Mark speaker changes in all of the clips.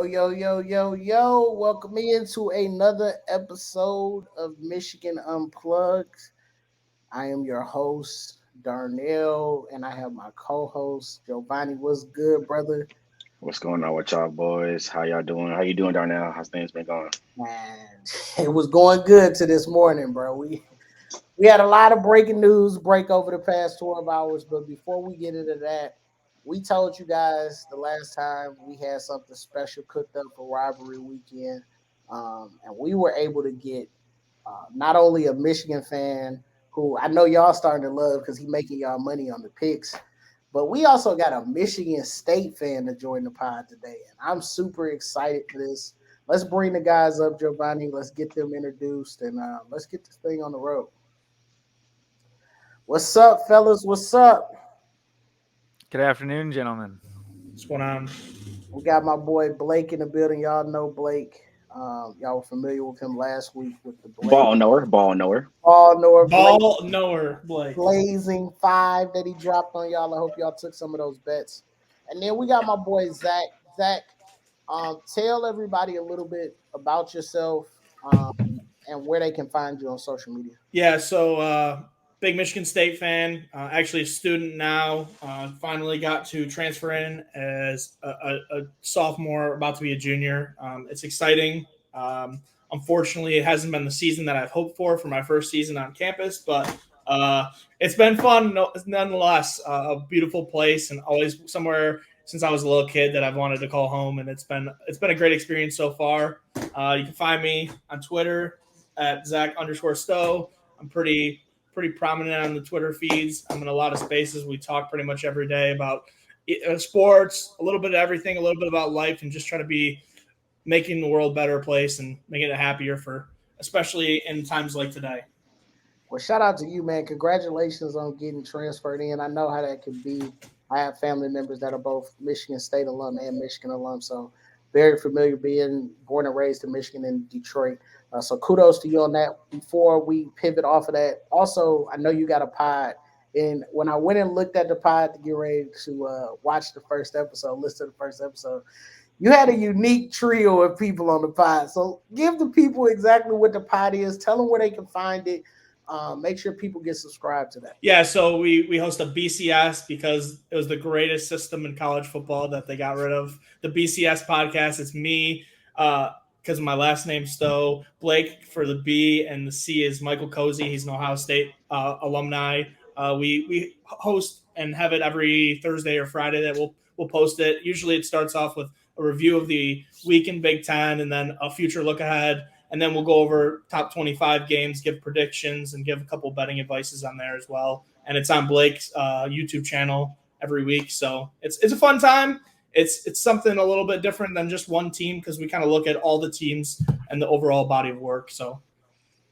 Speaker 1: Yo, yo, yo, yo, yo. Welcome into another episode of Michigan Unplugged. I am your host, Darnell, and I have my co-host, Giovanni. What's good, brother?
Speaker 2: What's going on with y'all boys? How y'all doing? How you doing, Darnell? How's things been going?
Speaker 1: Man, it was going good to this morning, bro. We had a lot of breaking news break over the past 12 hours, but before we get into that, we told you guys the last time we had something special cooked up for rivalry weekend, and we were able to get not only a Michigan fan who I know y'all starting to love because he making y'all money on the picks, but we also got a Michigan State fan to join the pod today, and I'm super excited for this. Let's bring the guys up, Giovanni. Let's get them introduced, and let's get this thing on the road. What's up, fellas? What's up?
Speaker 3: Good afternoon, gentlemen.
Speaker 4: What's going on?
Speaker 1: We got my boy Blake in the building. Y'all know Blake. Y'all were familiar with him last week with the
Speaker 2: Ball knower.
Speaker 1: Ball Nor
Speaker 4: Ball knower, Blake.
Speaker 1: Blazing Five that he dropped on y'all. I hope y'all took some of those bets. And then we got my boy Zach. Zach, tell everybody a little bit about yourself and where they can find you on social media.
Speaker 4: Yeah, so big Michigan State fan. Actually, a student now. Finally got to transfer in as a sophomore, about to be a junior. It's exciting. Unfortunately, it hasn't been the season that I've hoped for my first season on campus, but it's been fun nonetheless. A beautiful place and always somewhere since I was a little kid that I've wanted to call home, and it's been a great experience so far. You can find me on Twitter at Zach_Stowe. I'm pretty prominent on the Twitter feeds. I'm in a lot of spaces. We talk pretty much every day about sports, a little bit of everything, a little bit about life, and just try to be making the world a better place and making it happier for, especially in times like today.
Speaker 1: Well, shout out to you, man. Congratulations on getting transferred in. I know how that could be. I have family members that are both Michigan State alum and Michigan alum, so very familiar being born and raised in Michigan and Detroit. So kudos to you on that. Before we pivot off of that, also, I know you got a pod. And when I went and looked at the pod to get ready to watch the first episode, listen to the first episode, you had a unique trio of people on the pod. So give the people exactly what the pod is. Tell them where they can find it. Make sure people get subscribed to that.
Speaker 4: Yeah, so we host a BCS because it was the greatest system in college football that they got rid of. The BCS podcast, it's me, because of my last name Stowe, Blake for the B, and the C is Michael Cozy. He's an Ohio State alumni. We host and have it every Thursday or Friday that we'll post it. Usually it starts off with a review of the week in Big Ten and then a future look ahead. And then we'll go over top 25 games, give predictions, and give a couple betting advices on there as well. And it's on Blake's YouTube channel every week. So it's a fun time. It's something a little bit different than just one team because we kind of look at all the teams and the overall body of work. So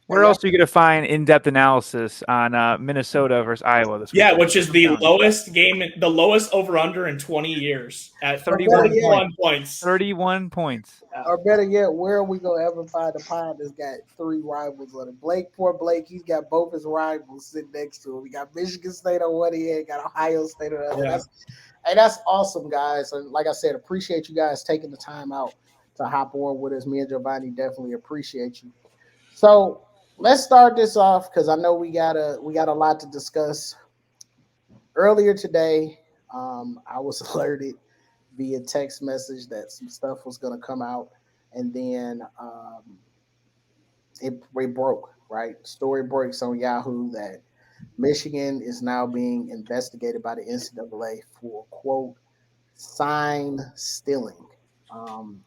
Speaker 3: where else are you going to find in-depth analysis on Minnesota versus Iowa this week?
Speaker 4: Yeah, which is the lowest game, the lowest over-under in 20 years at 31 points.
Speaker 3: 31 points.
Speaker 1: Or better yet, where are we going to ever find a pod that's got three rivals on it? Poor Blake, he's got both his rivals sitting next to him. We got Michigan State on one end, got Ohio State on the other. Yeah. That's awesome, guys. And like I said, appreciate you guys taking the time out to hop on with us. Me and Giovanni definitely appreciate you. So let's start this off because I know we got a lot to discuss. Earlier today, I was alerted via text message that some stuff was going to come out, and then it broke. Right, story breaks on Yahoo that Michigan is now being investigated by the NCAA for quote sign stealing.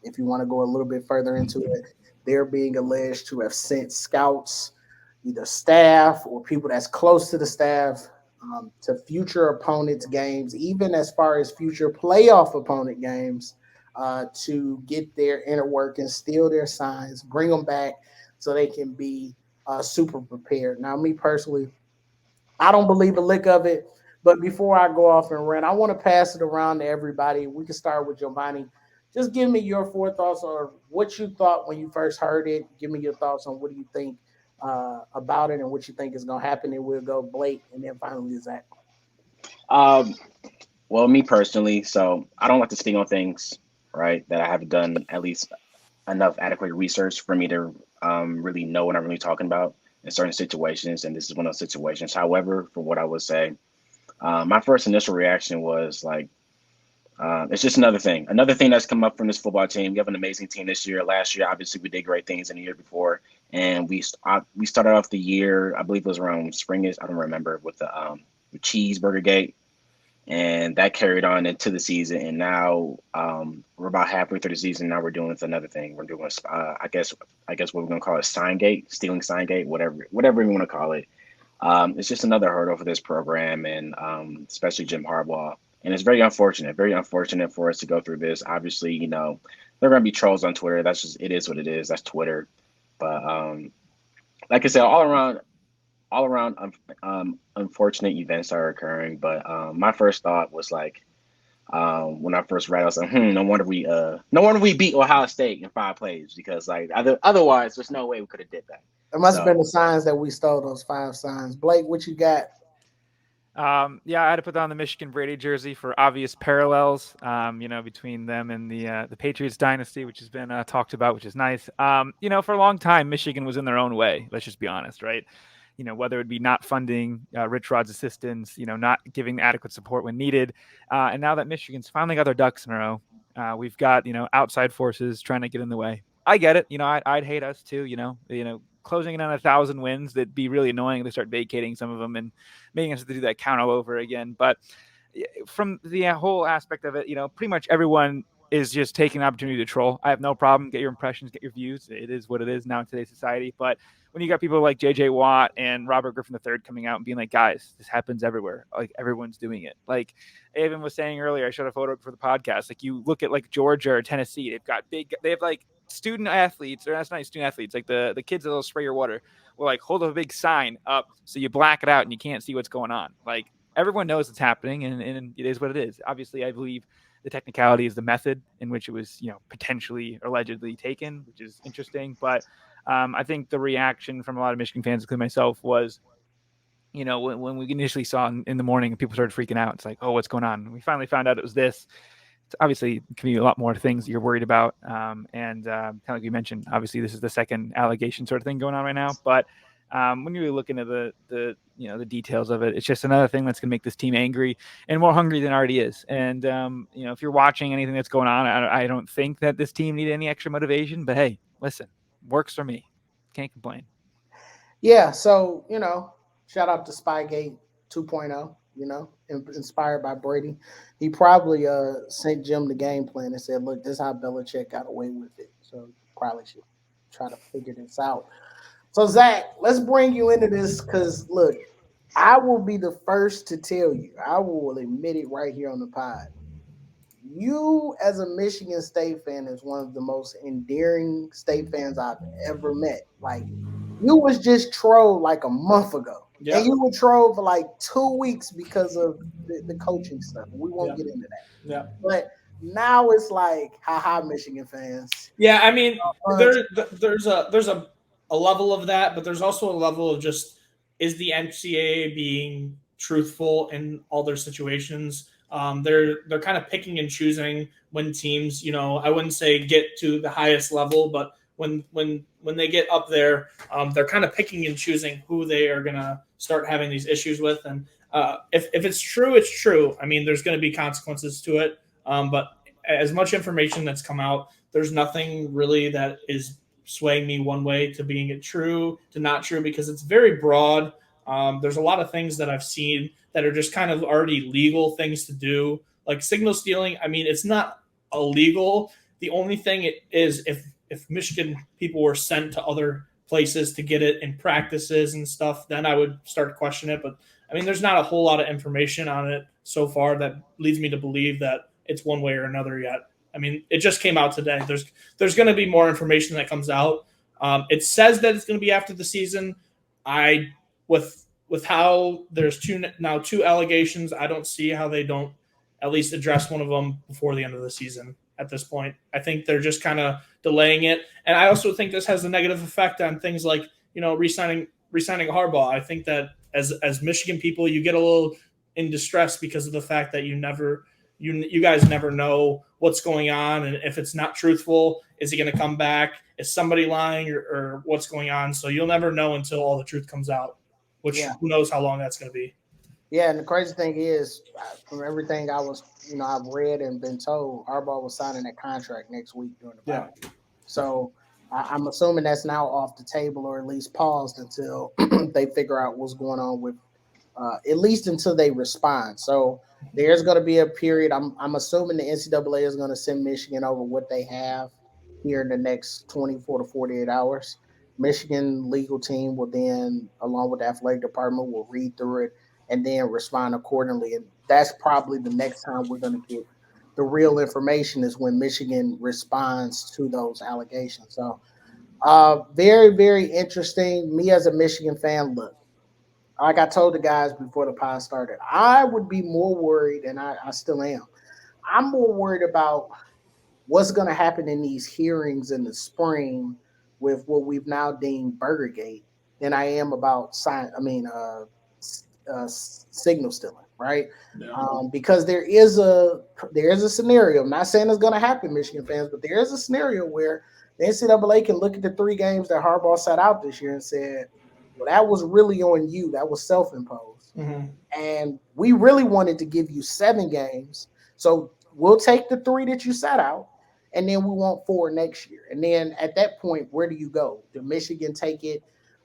Speaker 1: If you want to go a little bit further into it, they're being alleged to have sent scouts, either staff or people that's close to the staff, to future opponents' games, even as far as future playoff opponent games, to get their inner workings, steal their signs, bring them back so they can be super prepared. Now, me personally, I don't believe a lick of it. But before I go off and rant, I want to pass it around to everybody. We can start with Giovanni. Just give me your forethoughts on what you thought when you first heard it. Give me your thoughts on what do you think about it and what you think is going to happen. And we'll go Blake and then finally Zach.
Speaker 2: Well, me personally, so I don't like to speak on things right? That I haven't done at least enough adequate research for me to really know what I'm really talking about in certain situations, and this is one of those situations. However, for what I would say, my first initial reaction was like, it's just another thing that's come up from this football team. We have an amazing team this year. Last year, obviously, we did great things in the year before, and we started off the year, I believe it was around springish, I don't remember, with the cheeseburger gate, and that carried on into the season. And now we're about halfway through the season. Now we're doing another thing. We're doing, I guess what we're gonna call it, sign gate, stealing sign gate, whatever we want to call it. It's just another hurdle for this program, and especially Jim Harbaugh. And it's very unfortunate for us to go through this. Obviously, there are going to be trolls on Twitter. That's just, it is what it is. That's Twitter. But like I said, all around unfortunate events are occurring. But my first thought was like, when I first read, I was like, no wonder we beat Ohio State in 5 plays, because like otherwise, there's no way we could have did that.
Speaker 1: It must have been
Speaker 2: So
Speaker 1: the signs that we stole, those 5 signs. Blake, what you got?
Speaker 3: Yeah, I had to put on the Michigan Brady jersey for obvious parallels, between them and the Patriots dynasty, which has been talked about, which is nice. For a long time, Michigan was in their own way. Let's just be honest, right? Whether it be not funding Rich Rod's assistants, not giving adequate support when needed, and now that Michigan's finally got their ducks in a row, we've got outside forces trying to get in the way. I get it. I'd hate us too. Closing in on 1,000 wins, that'd be really annoying if they start vacating some of them and making us have to do that count all over again. But from the whole aspect of it, pretty much everyone is just taking an opportunity to troll. I have no problem. Get your impressions, get your views. It is what it is now in today's society. But when you got people like J.J. Watt and Robert Griffin III coming out and being like, guys, this happens everywhere. Like, everyone's doing it. Like Evan was saying earlier, I showed a photo for the podcast. Like, you look at like Georgia or Tennessee, they have like student athletes, or that's not student athletes, like the kids that'll spray your water will like hold a big sign up so you black it out and you can't see what's going on. Like, everyone knows it's happening, and it is what it is. Obviously, I believe the technicality is the method in which it was, potentially allegedly taken, which is interesting. But I think the reaction from a lot of Michigan fans, including myself, was, when we initially saw in the morning and people started freaking out, it's like, oh, what's going on? And we finally found out it was this. Obviously, it can be a lot more things you're worried about. And kind of like you mentioned, obviously, this is the second allegation sort of thing going on right now. But when you really look into the details of it, it's just another thing that's going to make this team angry and more hungry than it already is. And, if you're watching anything that's going on, I don't think that this team needed any extra motivation. But hey, listen, works for me. Can't complain.
Speaker 1: Yeah, so, shout out to Spygate 2.0, inspired by Brady. He probably sent Jim the game plan and said, look, this is how Belichick got away with it. So you probably should try to figure this out. So, Zach, let's bring you into this because, look, I will be the first to tell you, I will admit it right here on the pod. You, as a Michigan State fan, is one of the most endearing State fans I've ever met. Like, you was just trolled like a month ago.
Speaker 4: Yep.
Speaker 1: And you were trolled for like 2 weeks because of the coaching stuff. We won't get into that.
Speaker 4: Yeah.
Speaker 1: But now it's like, haha, Michigan fans.
Speaker 4: Yeah, I mean, there's a level of that, but there's also a level of just, is the NCAA being truthful in all their situations? They're kind of picking and choosing when teams, I wouldn't say get to the highest level, but when they get up there, they're kind of picking and choosing who they are going to start having these issues with. And if it's true, it's true. I mean, there's going to be consequences to it. But as much information that's come out, there's nothing really that is swaying me one way to being it true to not true, because it's very broad. There's a lot of things that I've seen that are just kind of already legal things to do, like signal stealing. I mean, it's not illegal. The only thing it is, if Michigan people were sent to other places to get it in practices and stuff, then I would start to question it. But I mean, there's not a whole lot of information on it so far that leads me to believe that it's one way or another yet. I mean, it just came out today. There's going to be more information that comes out. It says that it's going to be after the season. With how there's two allegations, I don't see how they don't at least address one of them before the end of the season. At this point, I think they're just kind of delaying it, and I also think this has a negative effect on things like re-signing Harbaugh. I think that as Michigan people, you get a little in distress because of the fact that you never You guys never know what's going on, and if it's not truthful, is he going to come back? Is somebody lying, or what's going on? So you'll never know until all the truth comes out, which who knows how long that's going to be.
Speaker 1: Yeah, and the crazy thing is, from everything I've read and been told, Harbaugh was signing that contract next week during the bye. So I'm assuming that's now off the table, or at least paused until they figure out what's going on with, at least until they respond. So there's going to be a period. I'm assuming the NCAA is going to send Michigan over what they have here in the next 24 to 48 hours. Michigan legal team will then, along with the athletic department, will read through it and then respond accordingly. And that's probably the next time we're going to get the real information, is when Michigan responds to those allegations. So very, very interesting. Me as a Michigan fan, look, like I told the guys before the pod started, I would be more worried, and I still am. I'm more worried about what's going to happen in these hearings in the spring with what we've now deemed Burgergate than I am about signal stealing, right? Because there is a scenario. I'm not saying it's going to happen, Michigan fans, but there is a scenario where the NCAA can look at the 3 games that Harbaugh sat out this year and said, well, that was really on you. That was self-imposed.
Speaker 4: Mm-hmm.
Speaker 1: And we really wanted to give you 7 games. So we'll take the 3 that you sat out, and then we want 4 next year. And then at that point, where do you go? Do Michigan take it?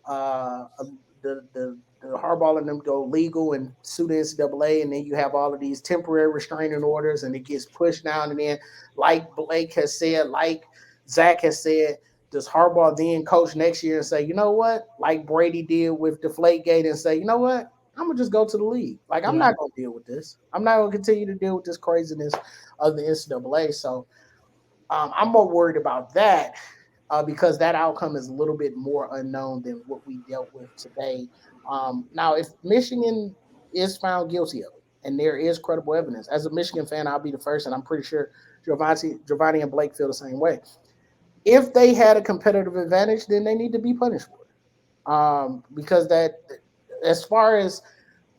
Speaker 1: The Harbaugh and them go legal and sue the NCAA, and then you have all of these temporary restraining orders, and it gets pushed down. And then, like Blake has said, like Zach has said, does Harbaugh then coach next year and say, you know what, like Brady did with Deflategate, and say, you know what, I'm going to just go to the league. Like, I'm not going to deal with this. I'm not going to continue to deal with this craziness of the NCAA. So I'm more worried about that because that outcome is a little bit more unknown than what we dealt with today. Now, if Michigan is found guilty of it, and there is credible evidence, as a Michigan fan, I'll be the first, and I'm pretty sure Giovanni and Blake feel the same way. If they had a competitive advantage, then they need to be punished for it. Because that, as far as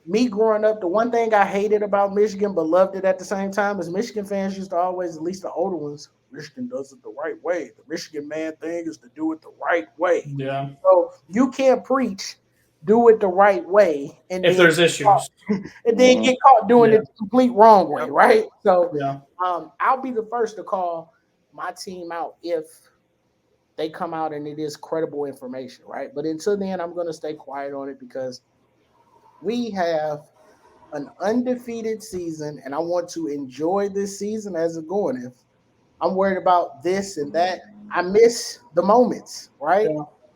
Speaker 1: me growing up, the one thing I hated about Michigan but loved it at the same time is Michigan fans used to always, at least the older ones, Michigan does it the right way. The Michigan man thing is to do it the right way.
Speaker 4: Yeah.
Speaker 1: So you can't preach, do it the right way, and
Speaker 4: if there's issues,
Speaker 1: and then get caught doing it the complete wrong way, right? So I'll be the first to call my team out if they come out and it is credible information, right? But until then, I'm going to stay quiet on it because we have an undefeated season, and I want to enjoy this season as it's going. If I'm worried about this and that, I miss the moments, right?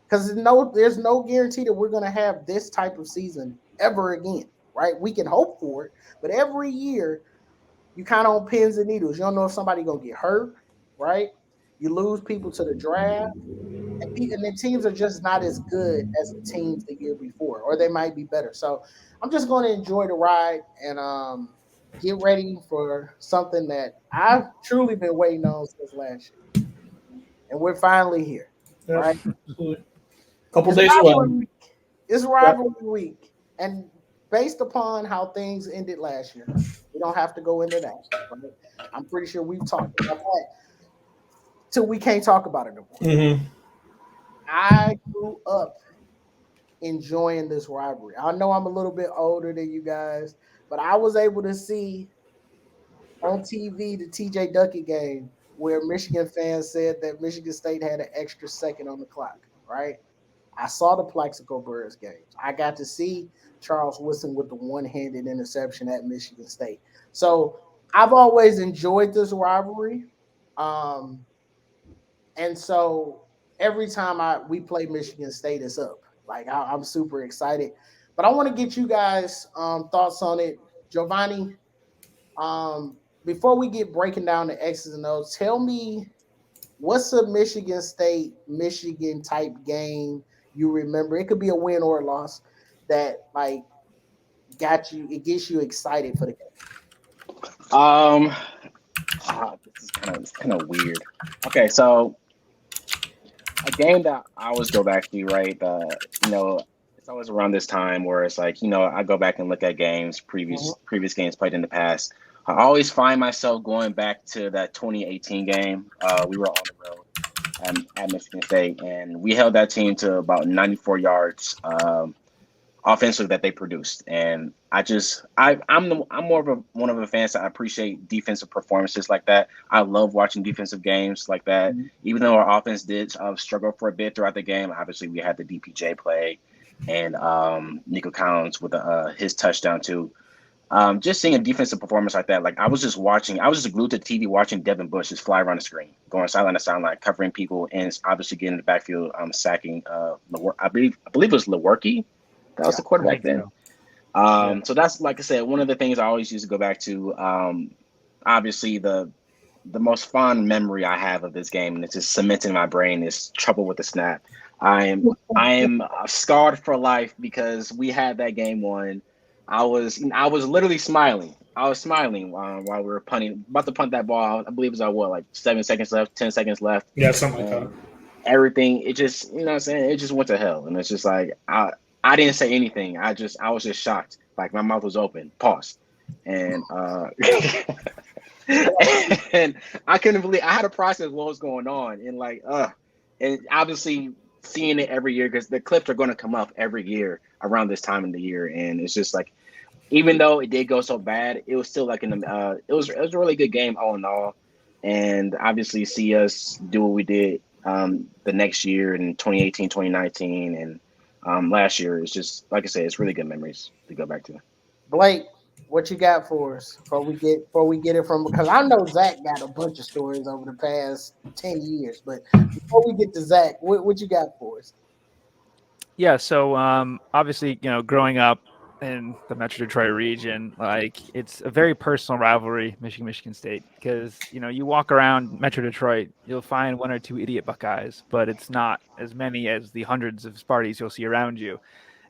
Speaker 1: Because there's no guarantee that we're going to have this type of season ever again, right? We can hope for it, but every year you kind of on pins and needles. You don't know if somebody's going to get hurt, right? You lose people to the draft. And the teams are just not as good as the teams the year before, or they might be better. So I'm just going to enjoy the ride and get ready for something that I've truly been waiting on since last year. And we're finally here, right?
Speaker 4: Absolutely. Couple days away.
Speaker 1: It's rivalry week. And based upon how things ended last year, we don't have to go into that. Right? I'm pretty sure we've talked about that till we can't talk about it anymore.
Speaker 4: Mm-hmm.
Speaker 1: I grew up enjoying this rivalry. I know I'm a little bit older than you guys, but I was able to see on TV the TJ Duckett game where Michigan fans said that Michigan State had an extra second on the clock, right? I saw the Plaxico Birds games. I got to see Charles Woodson with the one-handed interception at Michigan State. So I've always enjoyed this rivalry. And so every time we play Michigan State, it's up. Like I'm super excited. But I want to get you guys thoughts on it. Giovanni, before we get breaking down the X's and O's, tell me what's a Michigan State, Michigan type game you remember? It could be a win or a loss that like it gets you excited for the game.
Speaker 2: This is kind of weird. Okay, so a game that I always go back to, right? It's always around this time where it's like, I go back and look at games, previous games played in the past. I always find myself going back to that 2018 game. We were on the road at Michigan State, and we held that team to about 94 yards offensively that they produced. And I'm more of one of the fans that appreciate defensive performances like that. I love watching defensive games like that. Even though our offense did struggle for a bit throughout the game, obviously we had the DPJ play and Nico Collins with his touchdown too. Just seeing a defensive performance like that, like I was just glued to TV watching Devin Bush just fly around the screen, going sideline to sideline, covering people, and obviously getting in the backfield, sacking. I believe it was Lewerke. That was
Speaker 1: Yeah.
Speaker 2: the
Speaker 3: I
Speaker 2: quarterback
Speaker 3: think
Speaker 2: then.
Speaker 3: so. Yeah.
Speaker 2: So that's, like I said, one of the things I always used to go back to. Obviously, the most fond memory I have of this game, and it's just cemented in my brain, is trouble with the snap. I am scarred for life because we had that game won. I was literally smiling. I was smiling while we were punting, about to punt that ball. I believe it was what, like 7 seconds left, 10 seconds left,
Speaker 4: Yeah, something like that.
Speaker 2: and everything. It just, what I'm saying, it just went to hell, and it's just like I didn't say anything. I was just shocked. Like my mouth was open, paused, and and I couldn't believe I had to process what was going on, and and obviously seeing it every year because the clips are going to come up every year around this time of the year, and it's just like, even though it did go so bad, it was still like it was a really good game all in all, and obviously see us do what we did the next year in 2018, 2019, and last year. It's just, like I said, it's really good memories to go back to.
Speaker 1: Blake, what you got for us before we get it from, because I know Zach got a bunch of stories over the past 10 years, but before we get to Zach, what you got for us?
Speaker 3: Yeah, so obviously, growing up in the Metro Detroit region, like it's a very personal rivalry, Michigan State, because you walk around Metro Detroit, you'll find one or two idiot Buckeyes, but it's not as many as the hundreds of Sparties you'll see around you.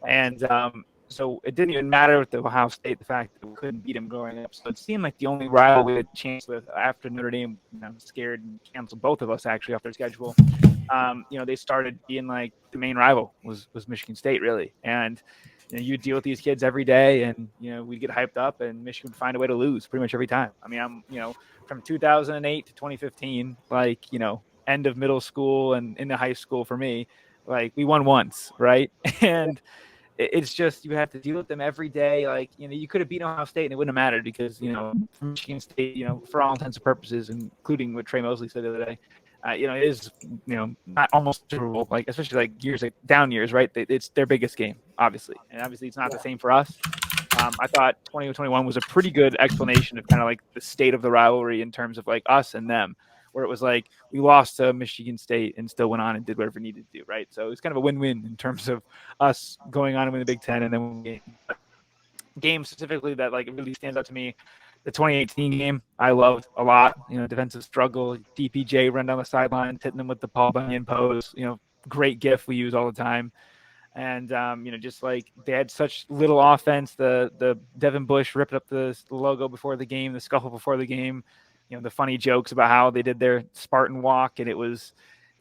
Speaker 3: And so it didn't even matter with the Ohio State, the fact that we couldn't beat them growing up. So it seemed like the only rival we had a chance with after Notre Dame, scared and canceled both of us actually off their schedule. They started being like the main rival was Michigan State, really. And you deal with these kids every day, and we'd get hyped up, and Michigan would find a way to lose pretty much every time. I mean, I'm from 2008 to 2015, like end of middle school and into high school for me, like we won once, right? And it's just you have to deal with them every day. Like you could have beaten Ohio State and it wouldn't have mattered because for Michigan State, for all intents and purposes, including what Trey Mosley said the other day, it is not almost Super Bowl, like especially like years, like down years, right? It's their biggest game, obviously, and obviously it's not the same for us. I thought 2021 was a pretty good explanation of kind of like the state of the rivalry in terms of like us and them, where it was like we lost to Michigan State and still went on and did whatever needed to do, right? So it's kind of a win-win in terms of us going on and win the Big Ten, and then game specifically that like really stands out to me. The 2018 game, I loved a lot. Defensive struggle, DPJ run down the sideline, hitting them with the Paul Bunyan pose. Great gif we use all the time. And just like they had such little offense. The Devin Bush ripped up the logo before the game, the scuffle before the game. The funny jokes about how they did their Spartan walk, and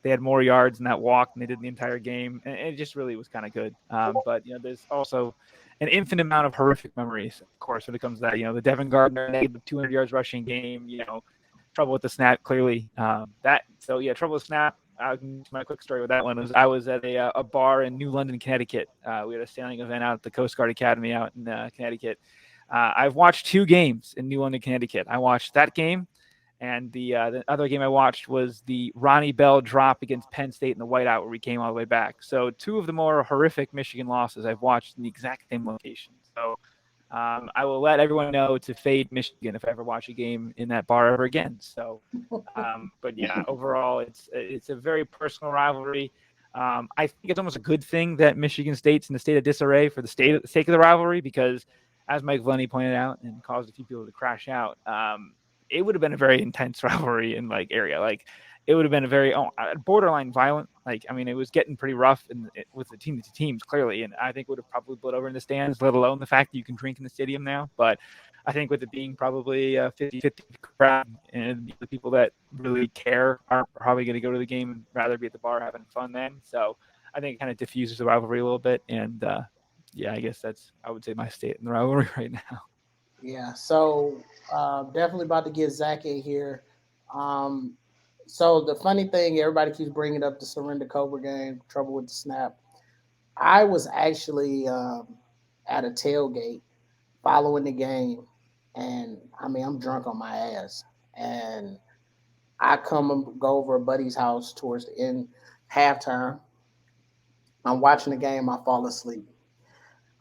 Speaker 3: they had more yards in that walk than they did in the entire game, and it just really was kind of good. But there's also an infinite amount of horrific memories, of course, when it comes to that. The Devin Gardner negative 200 yards rushing game. Trouble with the snap, clearly. Trouble with snap. My quick story with that one was I was at a bar in New London, Connecticut. We had a sailing event out at the Coast Guard Academy out in Connecticut. I've watched 2 games in New London, Connecticut. I watched that game, and the other game I watched was the Ronnie Bell drop against Penn State in the whiteout, where we came all the way back. So 2 of the more horrific Michigan losses I've watched in the exact same location. So I will let everyone know to fade Michigan if I ever watch a game in that bar ever again. So, but yeah, overall, it's a very personal rivalry. I think it's almost a good thing that Michigan State's in the state of disarray for the sake of the rivalry, because, as Mike Vlenny pointed out and caused a few people to crash out, it would have been a very intense rivalry in area. Like it would have been a very borderline violent. Like, I mean, it was getting pretty rough with the teams clearly, and I think would have probably bled over in the stands, let alone the fact that you can drink in the stadium now. But I think with it being probably a 50-50 crowd, and the people that really care are probably going to go to the game and rather be at the bar having fun then. So I think it kind of diffuses the rivalry a little bit. And I guess I would say my state in the rivalry right now.
Speaker 1: Yeah. So Definitely about to get Zach in here. Um, so the funny thing, everybody keeps bringing up the Surrender Cobra game, trouble with the snap. I was actually at a tailgate following the game, and I mean I'm drunk on my ass, and I come and go over a buddy's house towards the end halftime. I'm watching the game. I fall asleep.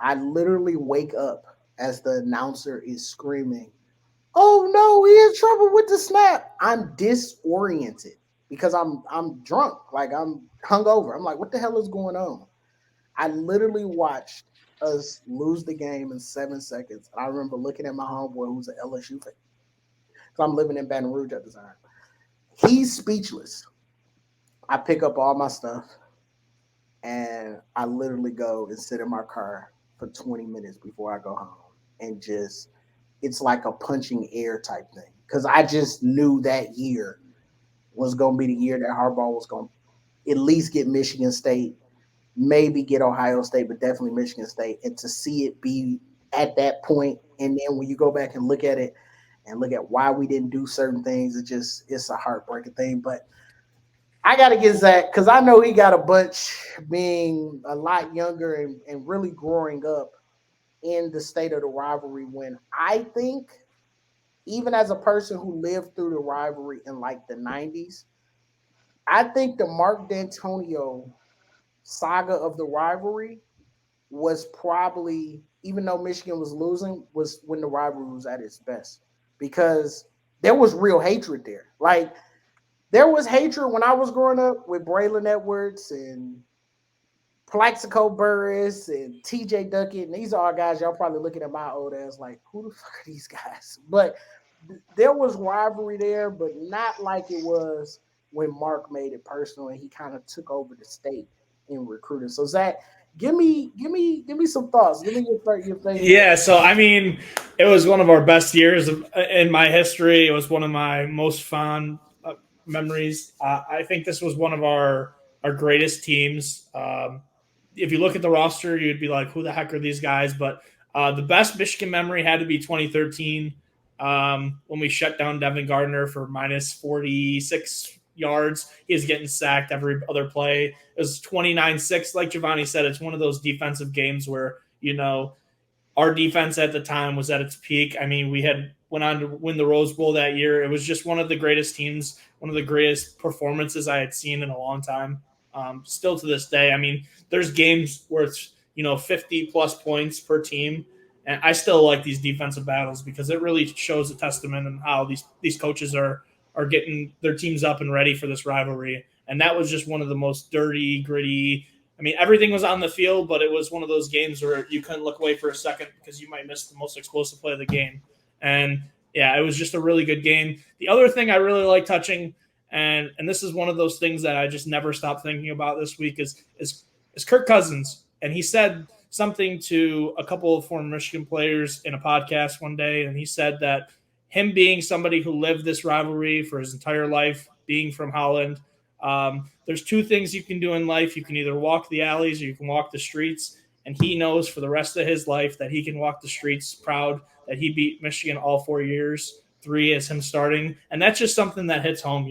Speaker 1: I literally wake up as the announcer is screaming, "Oh no, he in trouble with the snap!" I'm disoriented because I'm drunk, like I'm hungover. I'm like, what the hell is going on? I literally watched us lose the game in 7 seconds. I remember looking at my homeboy who's an LSU fan. So I'm living in Baton Rouge at the time. He's speechless. I pick up all my stuff and I literally go and sit in my car for 20 minutes before I go home and just it's like a punching air type thing because I just knew that year was going to be the year that Harbaugh was going to at least get Michigan State, maybe get Ohio State, but definitely Michigan State. And to see it be at that point, and then when you go back and look at it and look at why we didn't do certain things, it's a heartbreaking thing. But I got to get Zach because I know he got a bunch being a lot younger and really growing up in the state of the rivalry when I think even as a person who lived through the rivalry in like the 90s, I think the Mark D'Antonio saga of the rivalry was probably, even though Michigan was losing, was when the rivalry was at its best because there was real hatred there. Like, there was hatred when I was growing up with Braylon Edwards and Plaxico Burris and TJ Duckett. And these are all guys y'all probably looking at my old ass like, who the fuck are these guys? But there was rivalry there, but not like it was when Mark made it personal and he kind of took over the state in recruiting. So Zach, give me some thoughts. Give me your favorite.
Speaker 4: Yeah, so I mean, it was one of our best years in my history. It was one of my most fond memories. I think this was one of our greatest teams. If you look at the roster, you'd be like, "Who the heck are these guys?" But the best Michigan memory had to be 2013 when we shut down Devin Gardner for minus 46 yards. He was getting sacked every other play. It was 29-6. Like Giovanni said, it's one of those defensive games where, our defense at the time was at its peak. I mean, we had went on to win the Rose Bowl that year. It was just one of the greatest teams, one of the greatest performances I had seen in a long time. Still to this day, I mean, there's games where it's 50 plus points per team, and I still like these defensive battles because it really shows a testament on how these coaches are getting their teams up and ready for this rivalry. And that was just one of the most dirty, gritty. I mean, everything was on the field, but it was one of those games where you couldn't look away for a second because you might miss the most explosive play of the game. And yeah, it was just a really good game. The other thing I really like touching, and this is one of those things that I just never stop thinking about this week is Kirk Cousins. And he said something to a couple of former Michigan players in a podcast one day, and he said that him being somebody who lived this rivalry for his entire life, being from Holland, there's two things you can do in life. You can either walk the alleys or you can walk the streets. And he knows for the rest of his life that he can walk the streets proud that he beat Michigan all 4 years, three as him starting. And that's just something that hits home.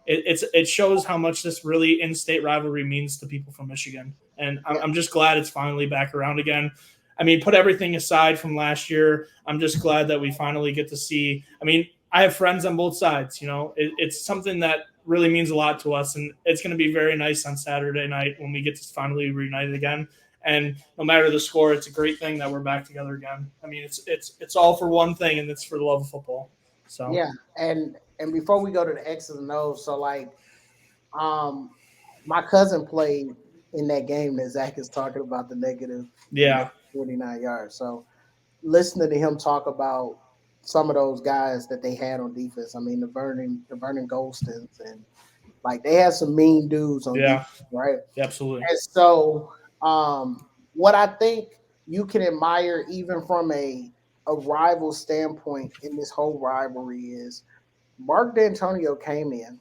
Speaker 4: It shows how much this really in-state rivalry means to people from Michigan. And
Speaker 1: Yeah,
Speaker 4: I'm just glad it's finally back around again. I mean, put everything aside from last year. I'm just glad that we finally get to see. I mean, I have friends on both sides. It's something that really means a lot to us, and it's going to be very nice on Saturday night when we get to finally reunited again. And no matter the score, it's a great thing that we're back together again. I mean, it's all for one thing, and it's for the love of football. So
Speaker 1: yeah. And before we go to the X's and O's, so like um my cousin played in that game that Zach is talking about the
Speaker 4: yeah,
Speaker 1: 49 yards. So listening to him talk about some of those guys that they had on defense. I mean, the Vernon Goldstons, and like they had some mean dudes on defense,
Speaker 4: yeah,
Speaker 1: right?
Speaker 4: absolutely,
Speaker 1: And so, what I think you can admire, even from a rival standpoint, in this whole rivalry is Mark D'Antonio came in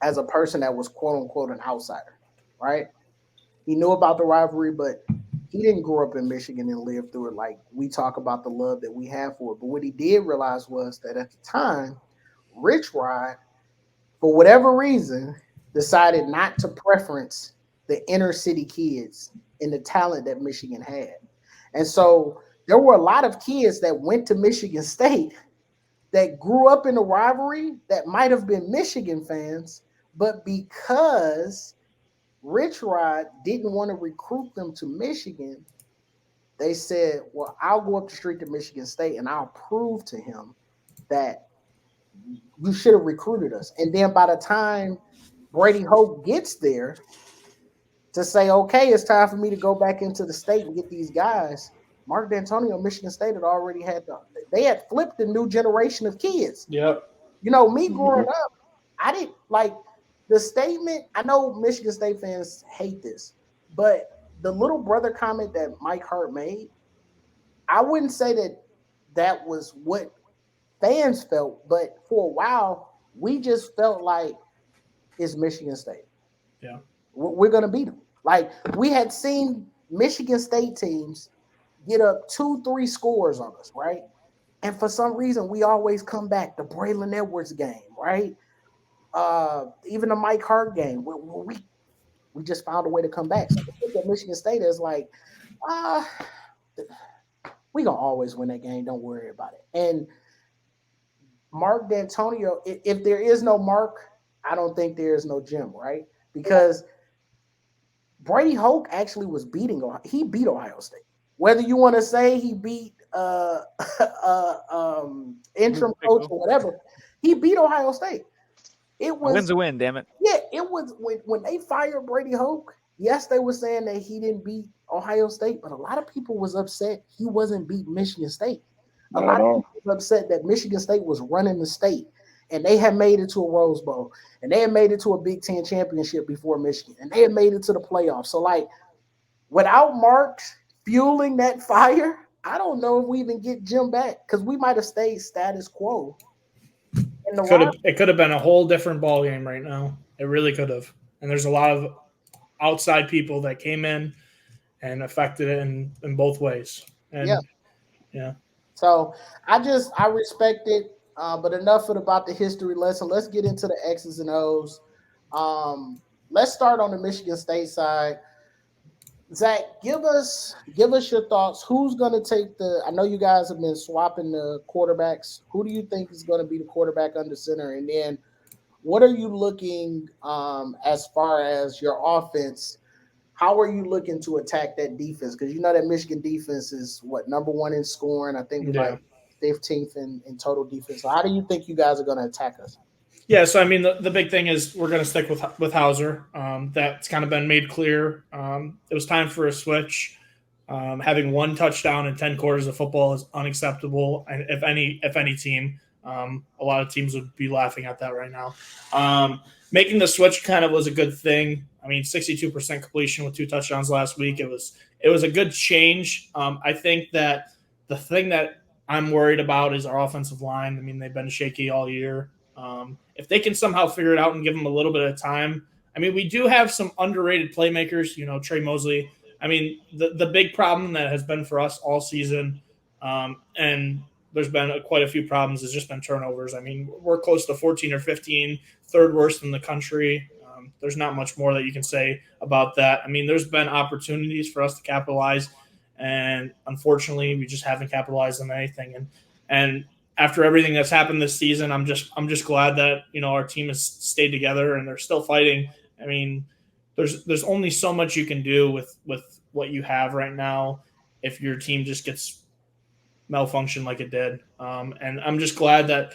Speaker 1: as a person that was quote unquote an outsider, right? He knew about the rivalry, but he didn't grow up in Michigan and live through it like we talk about the love that we have for it. But what he did realize was that at the time, Rich Rod, for whatever reason, decided not to preference the inner city kids and the talent that Michigan had. And so there were a lot of kids that went to Michigan State that grew up in a rivalry that might have been Michigan fans, but because Rich Rod didn't want to recruit them to Michigan, they said, well, I'll go up the street to Michigan State and I'll prove to him that you should have recruited us. And then by the time Brady Hoke gets there to say, okay, it's time for me to go back into the state and get these guys, Mark D'Antonio, Michigan State they had flipped a new generation of kids.
Speaker 4: Yep.
Speaker 1: You know, me growing up, I didn't like the statement. I know Michigan State fans hate this, but the little brother comment that Mike Hart made, I wouldn't say that was what fans felt, but for a while, we just felt like it's Michigan State.
Speaker 4: Yeah.
Speaker 1: We're going to beat them. Like, we had seen Michigan State teams get up 2-3 scores on us, right? And for some reason, we always come back. The Braylon Edwards game, right? Even the Mike Hart game, we just found a way to come back. So I think that Michigan State is like, we gonna always win that game. Don't worry about it. And Mark D'Antonio, if there is no Mark, I don't think there is no Jim, right? Because Brady Hoke actually was beat Ohio State. Whether you want to say he beat interim coach or whatever, he beat Ohio State. It was
Speaker 3: a win's a win, damn it.
Speaker 1: Yeah, it was when they fired Brady Hoke. Yes, they were saying that he didn't beat Ohio State, but a lot of people was upset he wasn't beating Michigan State. A lot of people was upset that Michigan State was running the state, and they had made it to a Rose Bowl, and they had made it to a Big Ten championship before Michigan, and they had made it to the playoffs. So, like, without Mark fueling that fire, I don't know if we even get Jim back because we might have stayed status quo.
Speaker 4: It could have been a whole different ball game right now. It really could have. And there's a lot of outside people that came in and affected it in both ways. And yeah.
Speaker 1: So I respect it. But enough about the history lesson. Let's get into the X's and O's. Let's start on the Michigan State side. Zach, give us your thoughts. Who's going to take I know you guys have been swapping the quarterbacks. Who do you think is going to be the quarterback under center? And then what are you looking as far as your offense? How are you looking to attack that defense? Because you know that Michigan defense is number one in scoring. I think like 15th in total defense. So how do you think you guys are going to attack us?
Speaker 4: Yeah, so I mean, the big thing is we're going to stick with Hauser. That's kind of been made clear. It was time for a switch. Having one touchdown in 10 quarters of football is unacceptable. And if any team, a lot of teams would be laughing at that right now. Making the switch kind of was a good thing. I mean, 62% completion with 2 touchdowns last week. It was a good change. I think that the thing that I'm worried about is our offensive line. I mean, they've been shaky all year. If they can somehow figure it out and give them a little bit of time, I mean, we do have some underrated playmakers, Trey Mosley. I mean, the big problem that has been for us all season, and there's been quite a few problems, has just been turnovers. I mean, we're close to 14 or 15, third worst in the country. There's not much more that you can say about that. I mean, there's been opportunities for us to capitalize, and unfortunately, we just haven't capitalized on anything. And after everything that's happened this season, I'm just glad that our team has stayed together and they're still fighting. I mean, there's only so much you can do with what you have right now if your team just gets malfunctioned like it did. And I'm just glad that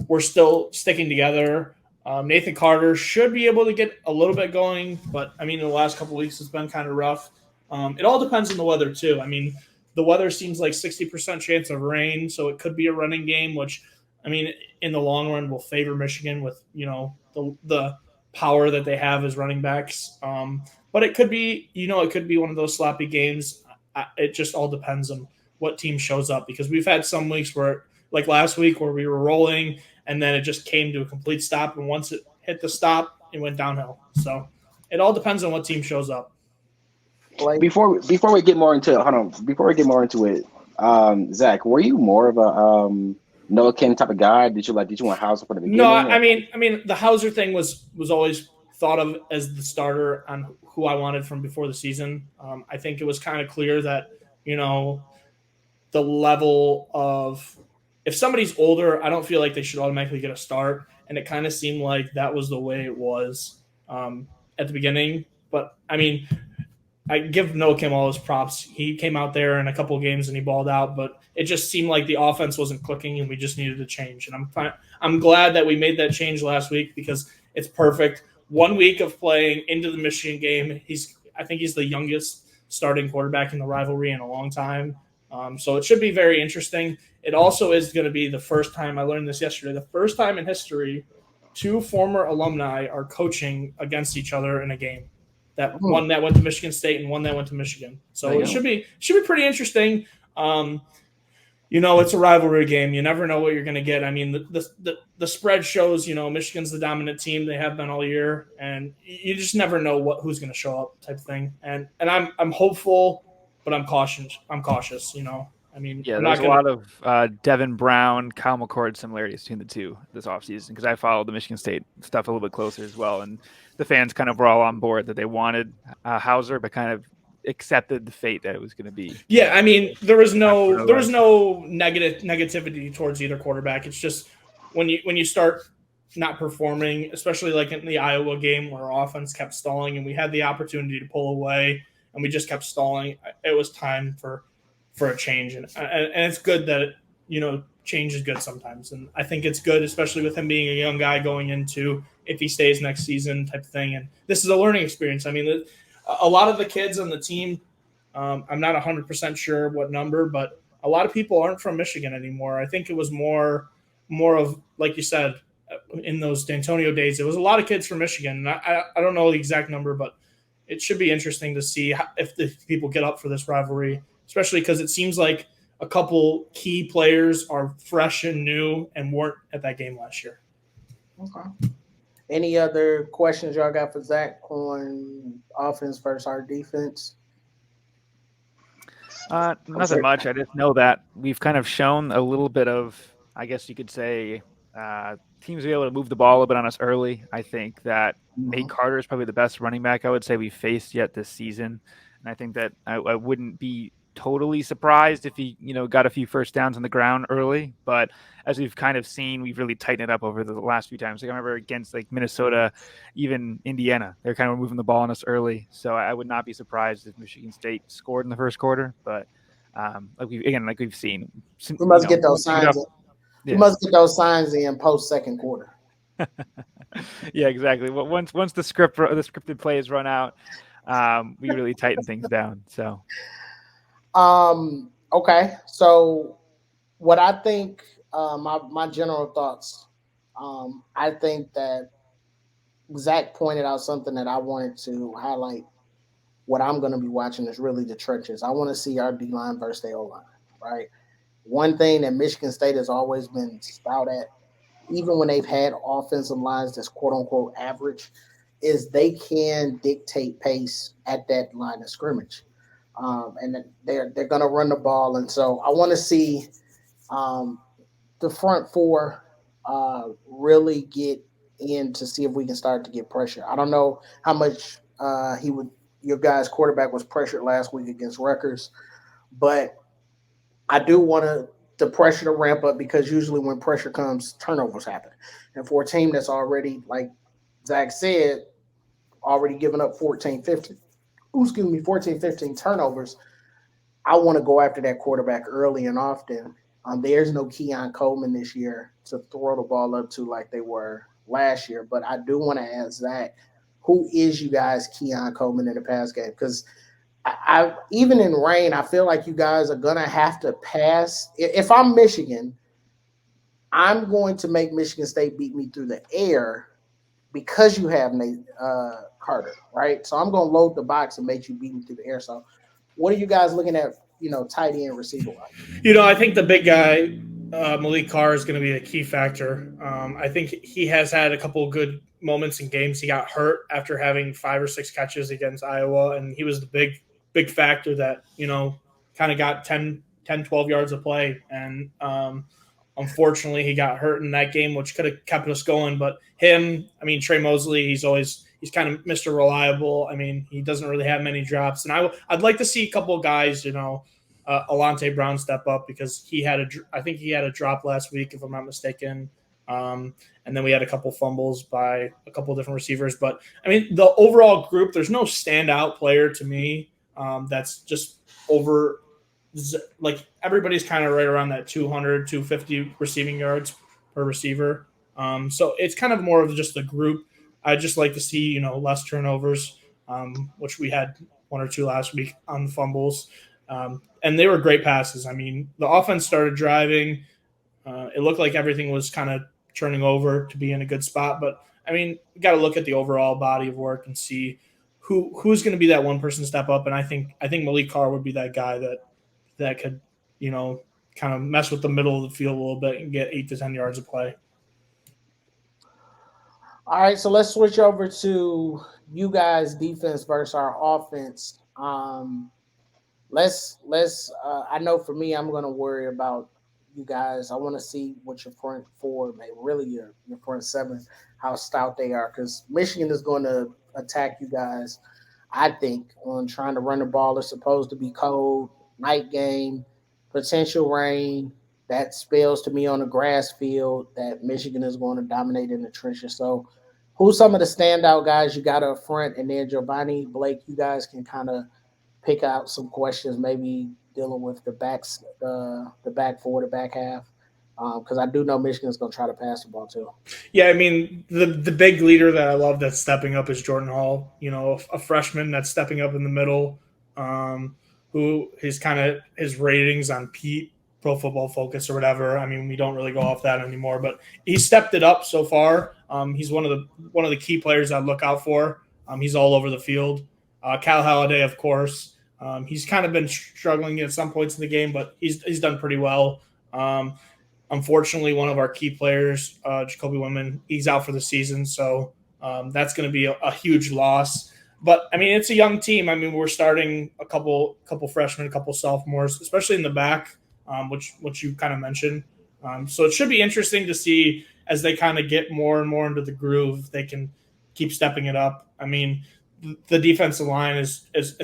Speaker 4: we're still sticking together. Nathan Carter should be able to get a little bit going, but I mean, in the last couple of weeks, it's been kind of rough. It all depends on the weather too. I mean, the weather seems like 60% chance of rain, so it could be a running game, which, I mean, in the long run will favor Michigan with, the power that they have as running backs. But it could be, it could be one of those sloppy games. It just all depends on what team shows up, because we've had some weeks where, like last week, where we were rolling and then it just came to a complete stop. And once it hit the stop, it went downhill. So it all depends on what team shows up.
Speaker 1: play.
Speaker 2: Before we get more into hold on, before we get more into it, Zach, were you more of a Noah King type of guy? Did you want Hauser from the
Speaker 4: No,
Speaker 2: beginning? Or?
Speaker 4: I mean, the Hauser thing was always thought of as the starter on who I wanted from before the season. I think it was kind of clear that you know the level of if somebody's older, I don't feel like they should automatically get a start, and it kind of seemed like that was the way it was at the beginning. But I mean, I give Noah Kim all his props. He came out there in a couple of games and he balled out, but it just seemed like the offense wasn't clicking and we just needed a change. And I'm glad that we made that change last week because it's perfect. 1 week of playing into the Michigan game. I think he's the youngest starting quarterback in the rivalry in a long time. So it should be very interesting. It also is going to be the first time, I learned this yesterday, the first time in history two former alumni are coaching against each other in a game. That one that went to Michigan State and one that went to Michigan. So it should be pretty interesting. It's a rivalry game. You never know what you're going to get. I mean, the spread shows Michigan's the dominant team. They have been all year, and you just never know who's going to show up, type of thing. And I'm hopeful, but I'm cautious. I mean,
Speaker 3: yeah,
Speaker 4: I'm
Speaker 3: there's
Speaker 4: not
Speaker 3: a lot
Speaker 4: going
Speaker 3: of Devin Brown, Kyle McCord similarities between the two this offseason because I followed the Michigan State stuff a little bit closer as well, and the fans kind of were all on board that they wanted Hauser, but kind of accepted the fate that it was going to be.
Speaker 4: Yeah, I mean, there was no negativity towards either quarterback. It's just when you start not performing, especially like in the Iowa game where our offense kept stalling and we had the opportunity to pull away and we just kept stalling. It was time for a change, and it's good that change is good sometimes, and I think it's good, especially with him being a young guy going into if he stays next season type of thing. And this is a learning experience. I mean, a lot of the kids on the team, I'm not 100% sure what number, but a lot of people aren't from Michigan anymore. I think it was more of, like you said, in those D'Antonio days, it was a lot of kids from Michigan. And I don't know the exact number, but it should be interesting to see if the people get up for this rivalry, especially because it seems like a couple key players are fresh and new and weren't at that game last year.
Speaker 1: Okay. Any other questions y'all got for Zach on offense versus our defense?
Speaker 3: Nothing much. I just know that we've kind of shown a little bit of, I guess you could say, teams be able to move the ball a bit on us early. I think that Nate Carter is probably the best running back I would say we faced yet this season, and I think that I wouldn't be totally surprised if he got a few first downs on the ground early. But as we've kind of seen, we've really tightened it up over the last few times. Like I remember against like Minnesota, even Indiana, they're kind of moving the ball on us early. So I would not be surprised if Michigan State scored in the first quarter. But like we've seen,
Speaker 1: we must get those signs. We must get those signs in post second quarter.
Speaker 3: Yeah, exactly. Well, once the scripted plays run out, we really tighten things down. So.
Speaker 1: Okay. So what I think, my general thoughts, I think that Zach pointed out something that I wanted to highlight. What I'm going to be watching is really the trenches. I want to see our D-line versus the O-line, right? One thing that Michigan State has always been stout at, even when they've had offensive lines that's quote-unquote average, is they can dictate pace at that line of scrimmage. And they're going to run the ball. And so I want to see the front four really get in to see if we can start to get pressure. I don't know how much your guys' quarterback was pressured last week against Rutgers, but I do want the pressure to ramp up because usually when pressure comes, turnovers happen. And for a team that's already, like Zach said, already given up 14, 15 turnovers, I want to go after that quarterback early and often. There's no Keon Coleman this year to throw the ball up to like they were last year, but I do want to ask Zach, who is you guys Keon Coleman in the pass game? Because I even in rain, I feel like you guys are gonna have to pass. If I'm Michigan, I'm going to make Michigan State beat me through the air because you have Nate Carter, right? So I'm going to load the box and make you beat me through the air. So what are you guys looking at, tight end receiver wise?
Speaker 4: I think the big guy, Malik Carr, is going to be a key factor. I think he has had a couple of good moments in games. He got hurt after having 5 or 6 catches against Iowa, and he was the big big factor that kind of got 12 yards of play, and unfortunately he got hurt in that game, which could have kept us going. But Trey Mosley, he's kind of Mr. Reliable. I mean, he doesn't really have many drops, and I'd like to see a couple of guys, Alante Brown step up, because I think he had a drop last week, if I'm not mistaken. And then we had a couple fumbles by a couple different receivers. But I mean, the overall group, there's no standout player to me that's just over. Like, everybody's kind of right around that 200, 250 receiving yards per receiver. So it's kind of more of just the group. I just like to see less turnovers, which we had one or two last week on the fumbles. And they were great passes. I mean, the offense started driving. It looked like everything was kind of turning over to be in a good spot. But I mean, we got to look at the overall body of work and see who's going to be that one person step up. And I think Malik Carr would be that guy that could, kind of mess with the middle of the field a little bit and get 8 to 10 yards of play.
Speaker 1: All right, so let's switch over to you guys' defense versus our offense. Let's I know for me, I'm gonna worry about you guys. I want to see what your front four, maybe really your front seven, how stout they are, because Michigan is going to attack you guys. I think on trying to run the ball. It's supposed to be cold, night game, potential rain. That spells to me on a grass field that Michigan is going to dominate in the trenches. So, who's some of the standout guys you got up front, and then Giovanni Blake? You guys can kind of pick out some questions, maybe dealing with the back four, the back half, because I do know Michigan's going to try to pass the ball too.
Speaker 4: Yeah, I mean, the big leader that I love that's stepping up is Jordan Hall. A freshman that's stepping up in the middle, who his ratings on Pete Pro Football Focus or whatever. I mean, we don't really go off that anymore, but he stepped it up so far. He's one of the key players I look out for. He's all over the field. Cal Halliday, of course. He's kind of been struggling at some points in the game, but he's done pretty well. Unfortunately, one of our key players, Jacoby Wimman, he's out for the season, so that's going to be a huge loss. But I mean, it's a young team. I mean, we're starting a couple freshmen, a couple sophomores, especially in the back, which you kind of mentioned. So it should be interesting to see as they kind of get more and more into the groove. They can keep stepping it up. I mean, the defensive line is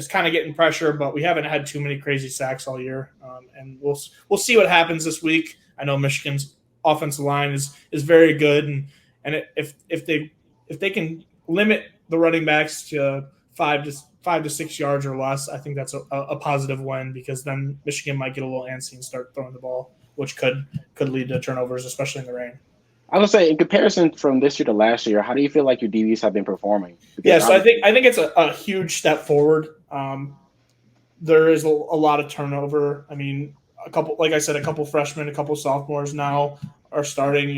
Speaker 4: kind of getting pressure, but we haven't had too many crazy sacks all year, and we'll see what happens this week. I know Michigan's offensive line is very good, and if they can limit the running backs to 5 to 6 yards or less, I think that's a positive win, because then Michigan might get a little antsy and start throwing the ball, which could lead to turnovers, especially in the rain.
Speaker 2: I was gonna say, in comparison from this year to last year, how do you feel like your DBs have been performing?
Speaker 4: Yeah, so I think it's a huge step forward. There is a lot of turnover. I mean, like I said, a couple freshmen, a couple sophomores now are starting.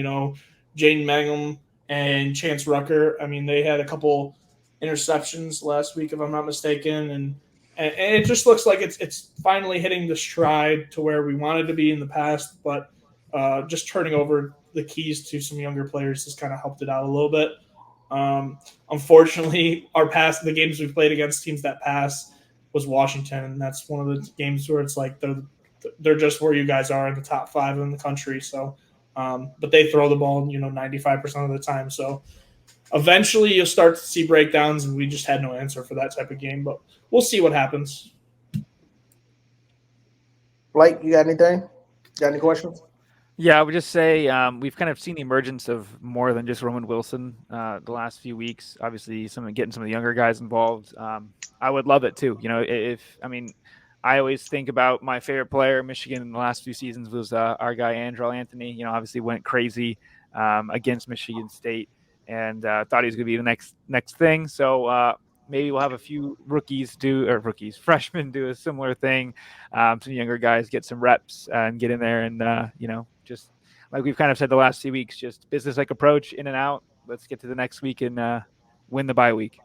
Speaker 4: Jaden Mangum and Chance Rucker. I mean, they had a couple interceptions last week, if I'm not mistaken, and it just looks like it's finally hitting the stride to where we wanted to be in the past. But just turning over the keys to some younger players has kind of helped it out a little bit. Unfortunately, the games we played against teams that pass was Washington, and that's one of the games where it's like they're just where you guys are in the top 5 in the country. So, but they throw the ball 95% of the time. So eventually you'll start to see breakdowns, and we just had no answer for that type of game. But we'll see what happens.
Speaker 1: Blake, you got anything? Got any questions?
Speaker 3: Yeah, I would just say we've kind of seen the emergence of more than just Roman Wilson the last few weeks. Obviously, getting some of the younger guys involved. I would love it too. I always think about my favorite player in Michigan in the last few seasons was our guy Andrel Anthony. Obviously went crazy against Michigan State, and thought he was going to be the next thing. So maybe we'll have a few freshmen do a similar thing. Some younger guys get some reps and get in there, and just like we've kind of said the last few weeks, just business-like approach, in and out. Let's get to the next week and win the bye week.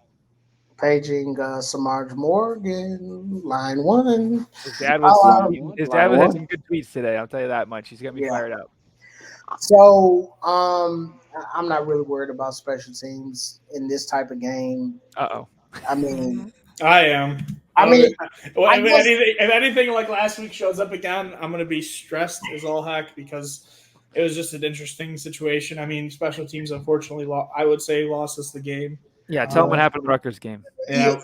Speaker 1: Paging Samaj Morgan, line 1.
Speaker 3: His dad had some good tweets today. I'll tell you that much. He's got me fired up.
Speaker 1: So I'm not really worried about special teams in this type of game.
Speaker 3: Uh-oh.
Speaker 1: I mean,
Speaker 4: I am.
Speaker 1: I
Speaker 4: Oh,
Speaker 1: mean,
Speaker 4: well,
Speaker 1: I guess
Speaker 4: if anything like last week shows up again, I'm gonna be stressed as all heck because it was just an interesting situation. I mean, special teams unfortunately, I would say lost us the game.
Speaker 3: Yeah, tell them what
Speaker 4: Uh,
Speaker 3: happened in Rutgers game.
Speaker 1: yeah,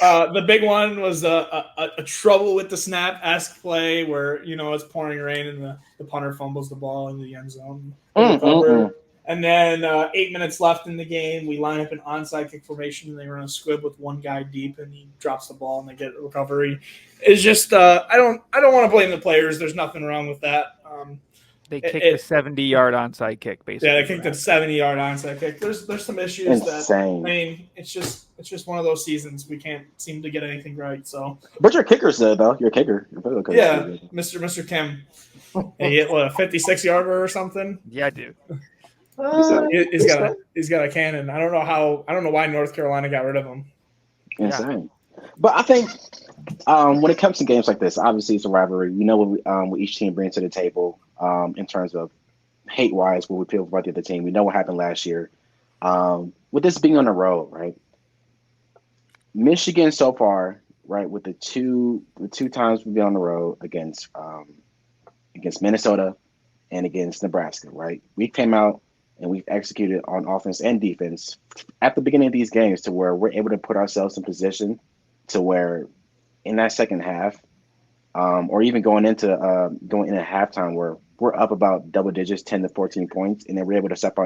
Speaker 4: yeah, the big one was a trouble with the snap esque play where it's pouring rain and the punter fumbles the ball in the end zone. They recover.
Speaker 2: Mm.
Speaker 4: And then 8 minutes left in the game, we line up an onside kick formation, and they run a squib with one guy deep, and he drops the ball, and they get a recovery. It's just I don't want to blame the players. There's nothing wrong with that.
Speaker 3: They
Speaker 4: It,
Speaker 3: kicked a
Speaker 4: it
Speaker 3: 70-yard onside kick,
Speaker 4: yeah,
Speaker 3: basically.
Speaker 4: they kicked a 70-yard onside kick. There's some issues that I
Speaker 2: Insane.
Speaker 4: mean it's just one of those seasons we can't seem to get anything right. So
Speaker 2: But your kicker's good though. Your kicker. Your field kicker's
Speaker 4: yeah,
Speaker 2: pretty good.
Speaker 4: Mr. Kim, he hit what a 56-yarder or something.
Speaker 3: Yeah, dude.
Speaker 2: He's a,
Speaker 4: He's
Speaker 2: he's
Speaker 4: got
Speaker 2: good.
Speaker 4: a cannon. I don't know why North Carolina got rid of him.
Speaker 3: Yeah.
Speaker 2: Insane. But I think when it comes to games like this, obviously it's a rivalry. We know what each team brings to the table in terms of hate wise, what we feel about the other team. We know what happened last year. With this being on the road, right? Michigan so far, right, with the two times we've been on the road against Minnesota and against Nebraska, right? We came out and we've executed on offense and defense at the beginning of these games to where we're able to put ourselves in position to where in that second half, or even going in at halftime where we're up about double digits, 10 to 14 points, and then we're able to step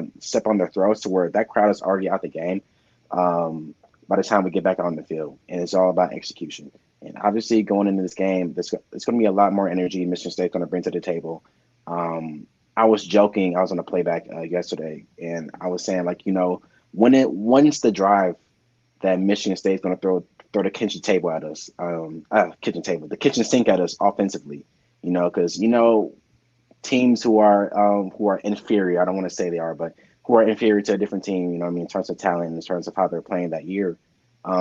Speaker 2: on their throats to where that crowd is already out the game. By the time we get back on the field, and it's all about execution. And obviously, going into this game, it's going to be a lot more energy Michigan State's going to bring to the table. I was joking. I was on a playback yesterday, and I was saying like, once the drive that Michigan State's going to throw the kitchen table at us, the kitchen sink at us offensively, because teams who are inferior. I don't want to say they are, but who are inferior to a different team. I mean, in terms of talent, in terms of how they're playing that year.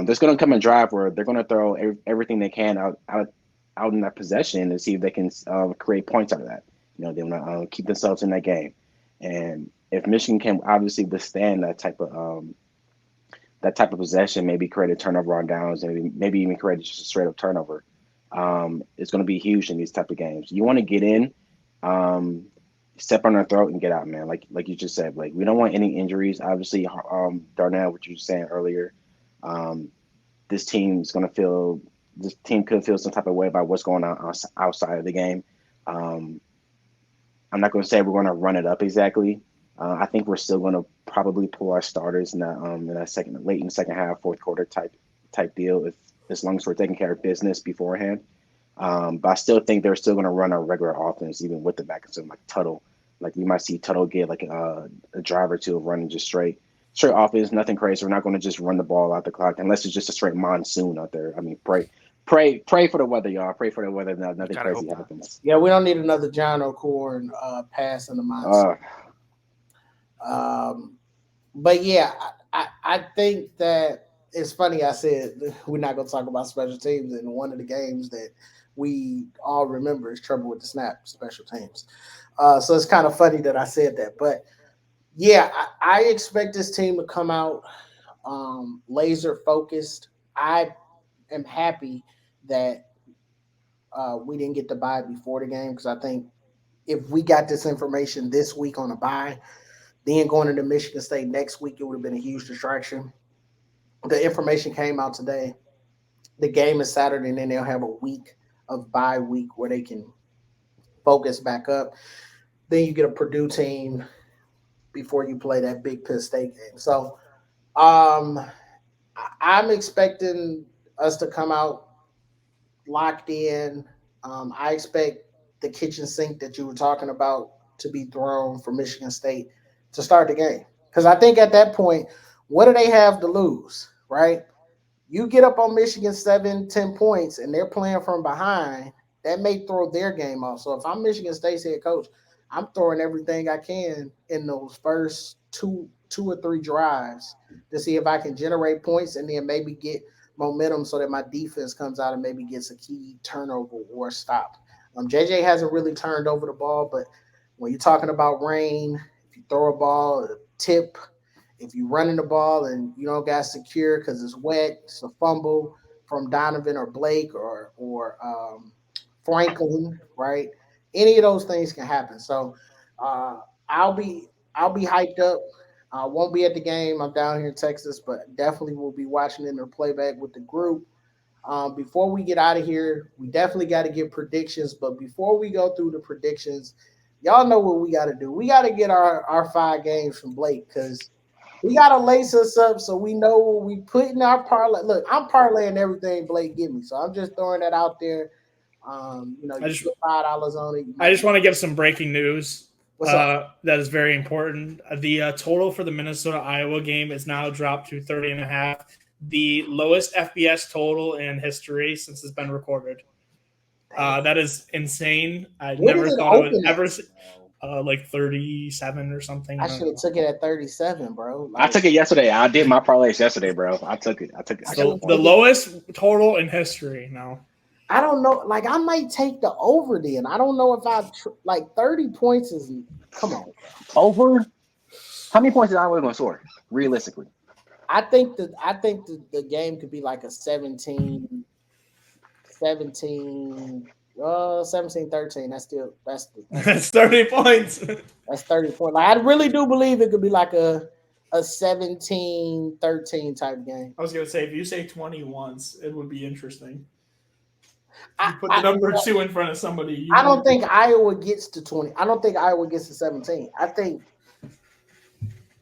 Speaker 2: There's going to come a drive where they're going to throw everything they can out in that possession to see if they can create points out of that. They want to keep themselves in that game. And if Michigan can obviously withstand that type of possession, maybe create a turnover on downs, and maybe even create just a straight up turnover, it's going to be huge in these type of games. You want to get in, um, step on their throat and get out, man. Like you just said, like we don't want any injuries. Obviously, Darnell, what you were saying earlier, um, this team's going to feel. This team could feel some type of way about what's going on outside of the game. Um, I'm not going to say we're going to run it up exactly. I think we're still going to probably pull our starters in that late in the second half, fourth quarter type deal, if as long as we're taking care of business beforehand. But I still think they're still going to run our regular offense, even with the backups of like Tuttle. Like we might see Tuttle get like a drive or two of running just straight offense, nothing crazy. We're not going to just run the ball out the clock unless it's just a straight monsoon out there. I mean, pray for the weather, y'all. Pray for the weather. Nothing
Speaker 3: Gotta
Speaker 2: crazy
Speaker 3: hope not.
Speaker 2: happens.
Speaker 1: yeah, we don't need another John O'Corn pass in the monsoon.
Speaker 2: Uh,
Speaker 1: Um, but yeah, I think that it's funny. I said we're not going to talk about special teams, and one of the games that we all remember is trouble with the snap special teams. So it's kind of funny that I said that, but yeah, I expect this team to come out laser focused. I am happy that we didn't get the bye before the game because I think if we got this information this week on a bye, then going into Michigan State next week, it would have been a huge distraction. The information came out today. The game is Saturday, and then they'll have a week of bye week where they can focus back up. Then you get a Purdue team before you play that big Pitt State game. So um, I'm expecting us to come out locked in. I expect the kitchen sink that you were talking about to be thrown for Michigan State to start the game. Because I think at that point, what do they have to lose, right? You get up on Michigan 7, 10 points, and they're playing from behind, that may throw their game off. So if I'm Michigan State's head coach, I'm throwing everything I can in those first two or three drives to see if I can generate points and then maybe get momentum so that my defense comes out and maybe gets a key turnover or stop. JJ hasn't really turned over the ball, but when you're talking about rain, if you throw a ball, a tip, if you're running the ball and you don't got secure because it's wet, it's a fumble. from Donovan or Blake or Franklin, right? Any of those things can happen. So uh, I'll be I'll be hyped up. I won't be at the game. I'm down here in Texas, but definitely will be watching in the playback with the group. Before we get out of here, we definitely got to get predictions. But before we go through the predictions, y'all know what we got to do. We got to get our 5 games from Blake because he got to lace us up so we know what we put in our parlay. Look, I'm parlaying everything Blake give me, so I'm just throwing that out there.
Speaker 4: I
Speaker 1: You
Speaker 4: just
Speaker 1: put $5 on it.
Speaker 4: I just want to give some breaking news.
Speaker 1: What's up?
Speaker 4: That is very important. The total for the Minnesota Iowa game is now dropped to 30.5, the lowest FBS total in history since it's been recorded. That is insane. I
Speaker 1: Where
Speaker 4: never
Speaker 1: did it
Speaker 4: thought I would
Speaker 1: open
Speaker 4: ever
Speaker 1: at?
Speaker 4: like 37 or something.
Speaker 1: I should have took it at 37, bro.
Speaker 2: I took it yesterday. I did my parlays yesterday, bro. I took it. I got
Speaker 4: The lowest total in history now.
Speaker 1: I don't know. Like, I might take the over then. I don't know if like 30 points is. Come on.
Speaker 2: over. How many points is Iowa going to score realistically?
Speaker 1: I think the game could be like a 17, 13.
Speaker 4: That's 30 points.
Speaker 1: That's 30 points. Like, I really do believe it could be like a 17-13 type game.
Speaker 4: I was gonna say if you say 20 once, it would be interesting. You put the number 2 in front of somebody.
Speaker 1: I don't think Iowa gets to 20. I don't think Iowa gets to 17. I think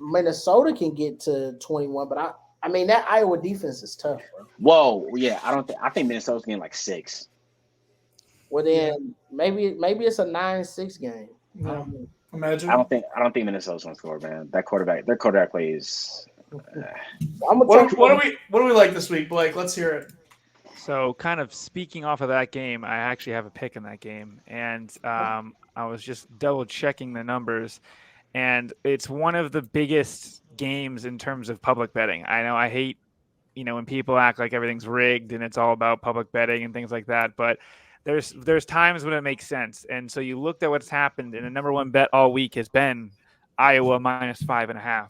Speaker 1: Minnesota can get to 21, but I mean that Iowa defense is tough, bro.
Speaker 2: Whoa, yeah, I think Minnesota's getting like 6.
Speaker 1: Well, then maybe it's a 9-6 game.
Speaker 4: Yeah. Imagine.
Speaker 2: I don't think Minnesota's going to score, man. Their quarterback play is.
Speaker 4: What do we like this week, Blake? Let's hear it.
Speaker 3: So, kind of speaking off of that game, I actually have a pick in that game, and I was just double checking the numbers, and it's one of the biggest games in terms of public betting. I know I hate, when people act like everything's rigged and it's all about public betting and things like that, but there's times when it makes sense. And so you looked at what's happened, and the number one bet all week has been Iowa minus 5.5.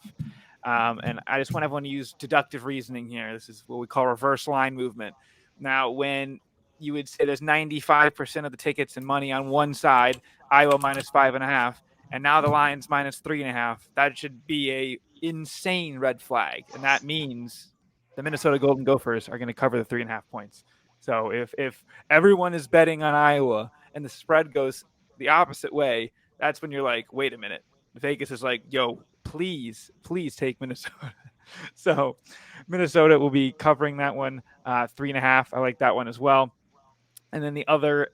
Speaker 3: And I just want everyone to use deductive reasoning here. This is what we call reverse line movement. Now, when you would say there's 95% of the tickets and money on one side, Iowa minus 5.5, and now the line's minus 3.5, that should be a insane red flag. And that means the Minnesota Golden Gophers are going to cover the 3.5 points. So if everyone is betting on Iowa and the spread goes the opposite way, that's when you're like, wait a minute. Vegas is like, yo, please take Minnesota. So Minnesota will be covering that one, 3.5. I like that one as well. And then the other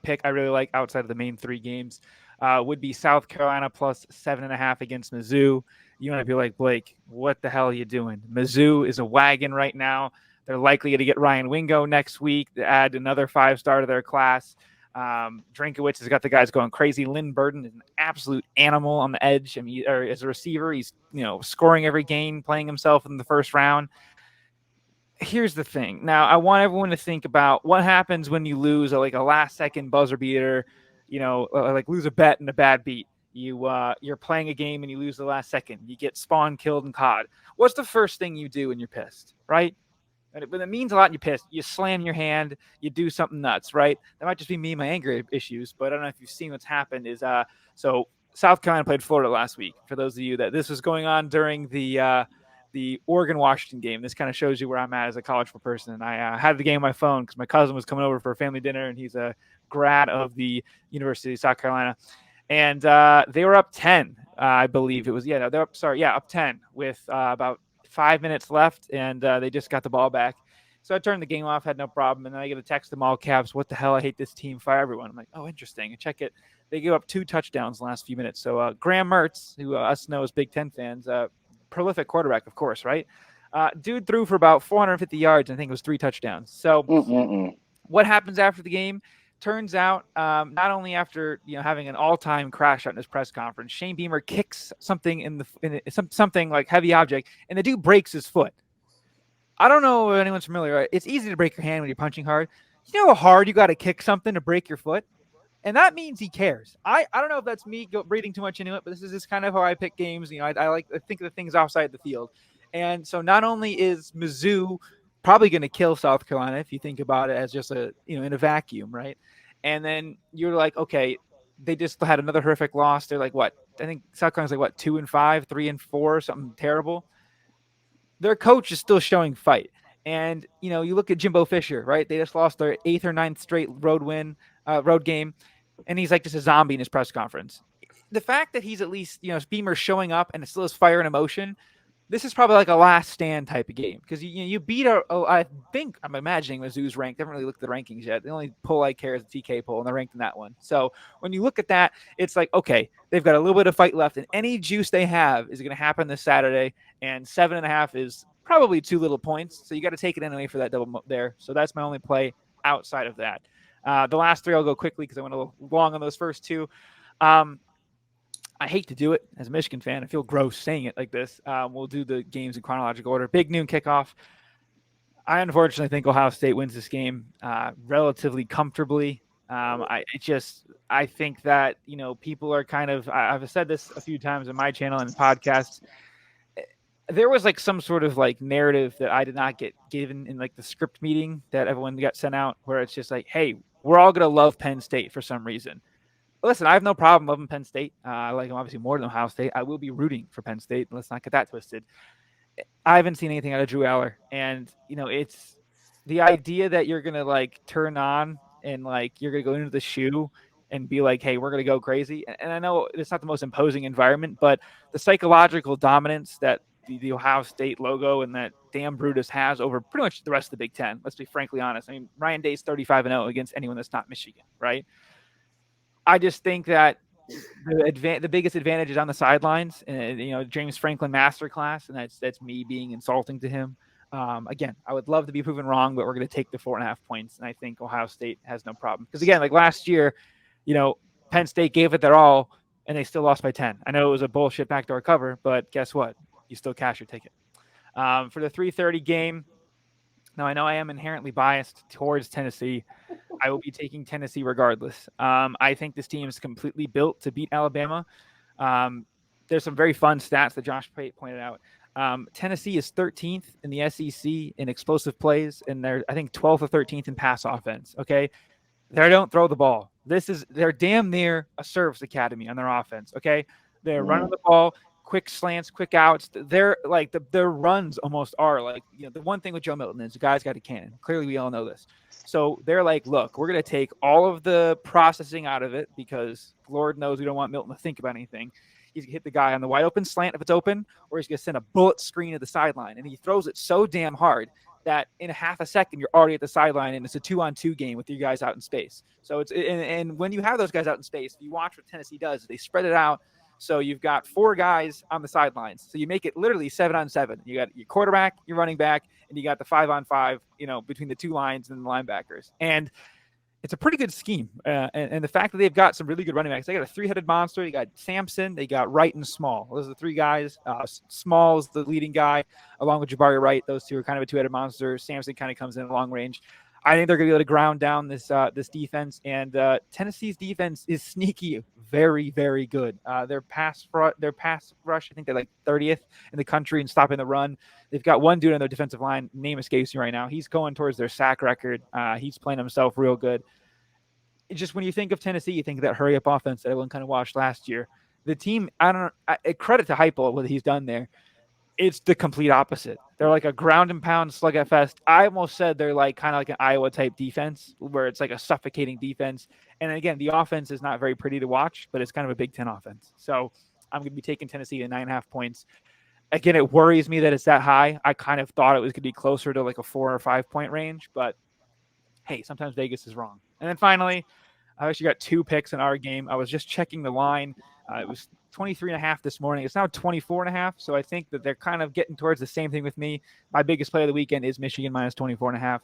Speaker 3: pick I really like outside of the main 3 games would be South Carolina plus 7.5 against Mizzou. You might be like, Blake, what the hell are you doing? Mizzou is a wagon right now. They're likely going to get Ryan Wingo next week to add another 5-star to their class. Drinkowitz has got the guys going crazy. Lynn Burden is an absolute animal on the edge. I mean, as a receiver, he's scoring every game, playing himself in the first round. Here's the thing. Now, I want everyone to think about what happens when you lose a last-second buzzer beater. Like lose a bet in a bad beat. You're playing a game and you lose the last second. You get spawn killed and caught. What's the first thing you do when you're pissed, right? But it means a lot and you're pissed. You slam your hand, you do something nuts, right? That might just be me and my anger issues, but I don't know if you've seen what's happened is so South Carolina played Florida last week. For those of you that this was going on during the Oregon-Washington game, this kind of shows you where I'm at as a college football person. And I had the game on my phone because my cousin was coming over for a family dinner, and he's a grad of the University of South Carolina. And they were up 10, I believe it was. Yeah, they're up 10 with about 5 minutes left, and they just got the ball back. So I turned the game off, had no problem, and then I get a text them all caps, what the hell, I hate this team, fire everyone. I'm like, oh, interesting. And check it. They gave up 2 touchdowns in the last few minutes. So Graham Mertz, who us know as Big Ten fans, prolific quarterback, of course, right? Dude threw for about 450 yards, and I think it was 3 touchdowns. So what happens after the game? Turns out, not only after having an all-time crash out in his press conference, Shane Beamer kicks something something like heavy object, and the dude breaks his foot. I don't know if anyone's familiar. Right? It's easy to break your hand when you're punching hard. You know how hard you got to kick something to break your foot, and that means he cares. I don't know if that's me reading too much into it, but this is just kind of how I pick games. I like to think of the things outside the field, and so not only is Mizzou probably going to kill South Carolina if you think about it as just a, in a vacuum, right? And then you're like, okay, they just had another horrific loss. They're like, what? I think South Carolina's like, what, 2-5, 3-4, something terrible. Their coach is still showing fight. And, you look at Jimbo Fisher, right? They just lost their 8th or 9th straight road game. And he's like just a zombie in his press conference. The fact that he's at least, Beamer showing up and it still has fire and emotion, this is probably like a last stand type of game because you beat I'm imagining Mizzou's ranked. I haven't really looked at the rankings yet. The only poll I care is the TK poll, and they're ranked in that one. So when you look at that, it's like, okay, they've got a little bit of fight left, and any juice they have is going to happen this Saturday. And 7.5 is probably too little points, so you got to take it anyway for that double there. So that's my only play outside of that. The last three I'll go quickly because I went a little long on those first two. I hate to do it as a Michigan fan. I feel gross saying it like this. We'll do the games in chronological order. Big noon kickoff. I unfortunately think Ohio State wins this game relatively comfortably. I think that, people are kind of, I've said this a few times in my channel and podcasts. There was like some sort of like narrative that I did not get given in like the script meeting that everyone got sent out where it's just like, hey, we're all going to love Penn State for some reason. Listen, I have no problem loving Penn State. I like them obviously more than Ohio State. I will be rooting for Penn State. Let's not get that twisted. I haven't seen anything out of Drew Aller. And, it's the idea that you're going to like turn on and like you're going to go into the shoe and be like, hey, we're going to go crazy. And I know it's not the most imposing environment, but the psychological dominance that the Ohio State logo and that damn Brutus has over pretty much the rest of the Big Ten. Let's be frankly honest. I mean, Ryan Day's 35-0 against anyone that's not Michigan, right? I just think that the biggest advantage is on the sidelines, and James Franklin masterclass, and that's me being insulting to him. Again, I would love to be proven wrong, but we're going to take the 4.5 points, and I think Ohio State has no problem because again, like last year, Penn State gave it their all, and they still lost by 10. I know it was a bullshit backdoor cover, but guess what? You still cash your ticket. For the 3:30 game. Now, I know I am inherently biased towards Tennessee. I will be taking Tennessee regardless. I think this team is completely built to beat Alabama. There's some very fun stats that Josh pointed out. Tennessee is 13th in the SEC in explosive plays, and they're, I think, 12th or 13th in pass offense. Okay, they don't throw the ball. They're damn near a service academy on their offense. Okay, they're running the ball. Quick slants, quick outs. They're like their runs almost are like, the one thing with Joe Milton is the guy's got a cannon. Clearly, we all know this. So they're like, look, we're going to take all of the processing out of it because Lord knows we don't want Milton to think about anything. He's going to hit the guy on the wide open slant if it's open, or he's going to send a bullet screen to the sideline. And he throws it so damn hard that in a half a second, you're already at the sideline, and it's a 2-on-2 game with you guys out in space. So and when you have those guys out in space, if you watch what Tennessee does, they spread it out. So you've got 4 guys on the sidelines. So you make it literally 7-on-7. You got your quarterback, your running back, and you got the 5-on-5, between the 2 lines and the linebackers. And it's a pretty good scheme. And the fact that they've got some really good running backs. They got a 3-headed monster. You got Sampson. They got Wright and Small. Those are the 3 guys. Small is the leading guy, along with Jabari Wright. Those 2 are kind of a 2-headed monster. Sampson kind of comes in at long range. I think they're going to be able to ground down this defense, and Tennessee's defense is sneaky, very, very good. Their pass rush, I think they're like 30th in the country in stopping the run. They've got one dude on their defensive line, name escapes me right now. He's going towards their sack record. He's playing himself real good. It's just when you think of Tennessee, you think of that hurry up offense that everyone kind of watched last year. The team, credit to Heupel what he's done there. It's the complete opposite. They're like a ground and pound slugfest. I almost said they're like kind of like an Iowa type defense where it's like a suffocating defense. And again, the offense is not very pretty to watch, but it's kind of a Big Ten offense. So I'm going to be taking Tennessee to 9.5 points. Again, it worries me that it's that high. I kind of thought it was going to be closer to like a 4 or 5 point range, but hey, sometimes Vegas is wrong. And then finally, I actually got 2 picks in our game. I was just checking the line. It was 23.5 this morning. It's now 24.5. So I think that they're kind of getting towards the same thing with me. My biggest play of the weekend is Michigan minus 24.5.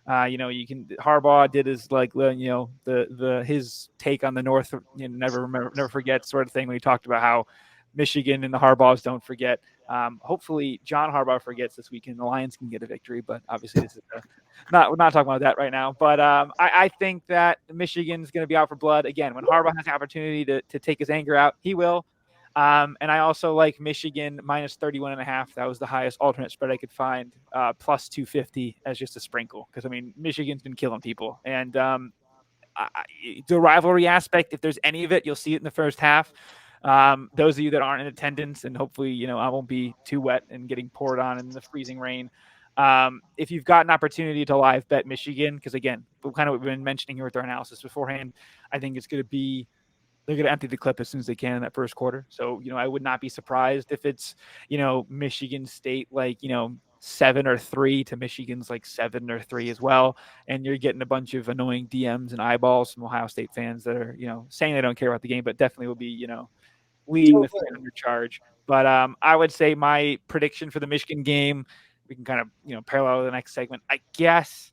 Speaker 3: Harbaugh did his his take on the North, never forget sort of thing when he talked about how Michigan and the Harbaughs don't forget. Hopefully John Harbaugh forgets this weekend. The Lions can get a victory, but obviously this is we're not talking about that right now. But I think that Michigan's going to be out for blood again. When Harbaugh has the opportunity to take his anger out, he will. And I also like Michigan minus 31.5. That was the highest alternate spread I could find. Plus 250 as just a sprinkle. Because, I mean, Michigan's been killing people. And the rivalry aspect, if there's any of it, you'll see it in the first half. Those of you that aren't in attendance, and hopefully, I won't be too wet and getting poured on in the freezing rain. If you've got an opportunity to live bet Michigan, because again, kind of what we've been mentioning here with our analysis beforehand, I think it's going to be they're going to empty the clip as soon as they can in that first quarter. So, I would not be surprised if it's, Michigan State, like, 7-3 to Michigan's like 7-3 as well. And you're getting a bunch of annoying DMs and eyeballs from Ohio State fans that are, saying they don't care about the game, but definitely will be, leading the 300 charge. But I would say my prediction for the Michigan game, we can kind of, parallel the next segment. I guess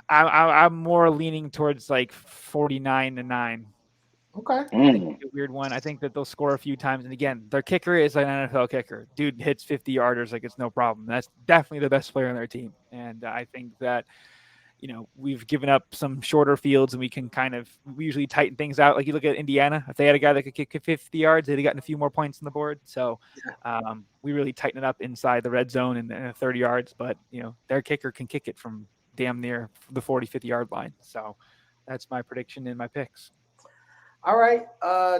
Speaker 3: I'm more leaning towards like 49-9.
Speaker 1: Okay.
Speaker 3: I think a weird one. I think that they'll score a few times. And again, their kicker is an NFL kicker. Dude hits 50-yarders like it's no problem. That's definitely the best player on their team. And I think that, we've given up some shorter fields and we usually tighten things out. Like you look at Indiana, if they had a guy that could kick 50 yards, they'd have gotten a few more points on the board. So we really tighten it up inside the red zone and 30 yards. But, their kicker can kick it from damn near the 40, 50-yard line. So that's my prediction and my picks.
Speaker 1: All right,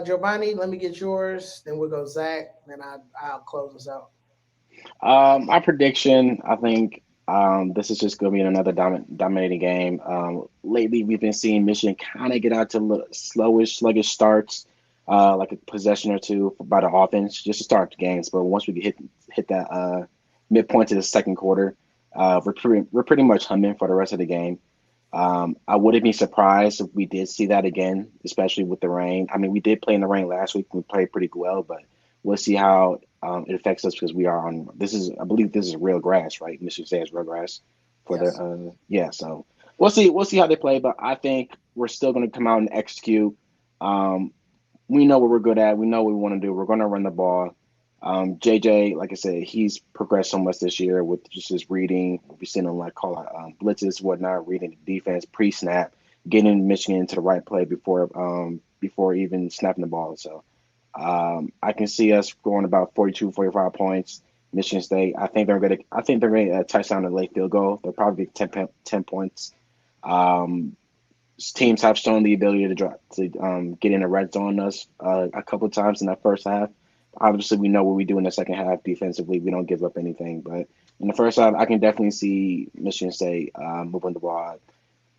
Speaker 1: Giovanni, let me get yours. Then we'll go Zach. Then I'll close us out.
Speaker 2: My prediction, I think this is just going to be another dominating game. Lately, we've been seeing Michigan kind of get out to sluggish starts, like a possession or two by the offense, just to start the games. But once we hit that midpoint to the second quarter, we're pretty much humming for the rest of the game. I wouldn't be surprised if we did see that again, especially with the rain. I mean, we did play in the rain last week. We played pretty well, but we'll see how it affects us because we are on. I believe this is real grass, right? Michigan State has real grass for
Speaker 1: Yes.
Speaker 2: So we'll see. We'll see how they play, but I think we're still going to come out and execute. We know what we're good at. We know what we want to do. We're going to run the ball. JJ, like I said, he's progressed so much this year with just his reading. We've seen him call out blitzes, whatnot, reading the defense pre-snap, getting Michigan into the right play before even snapping the ball. So I can see us scoring about 42, 45 points. Michigan State, I think they're going to touchdown a late field goal. They'll probably be 10 points. Teams have shown the ability to get in the red zone us a couple of times in that first half. Obviously, we know what we do in the second half defensively. We don't give up anything. But in the first half, I can definitely see Michigan State moving the ball.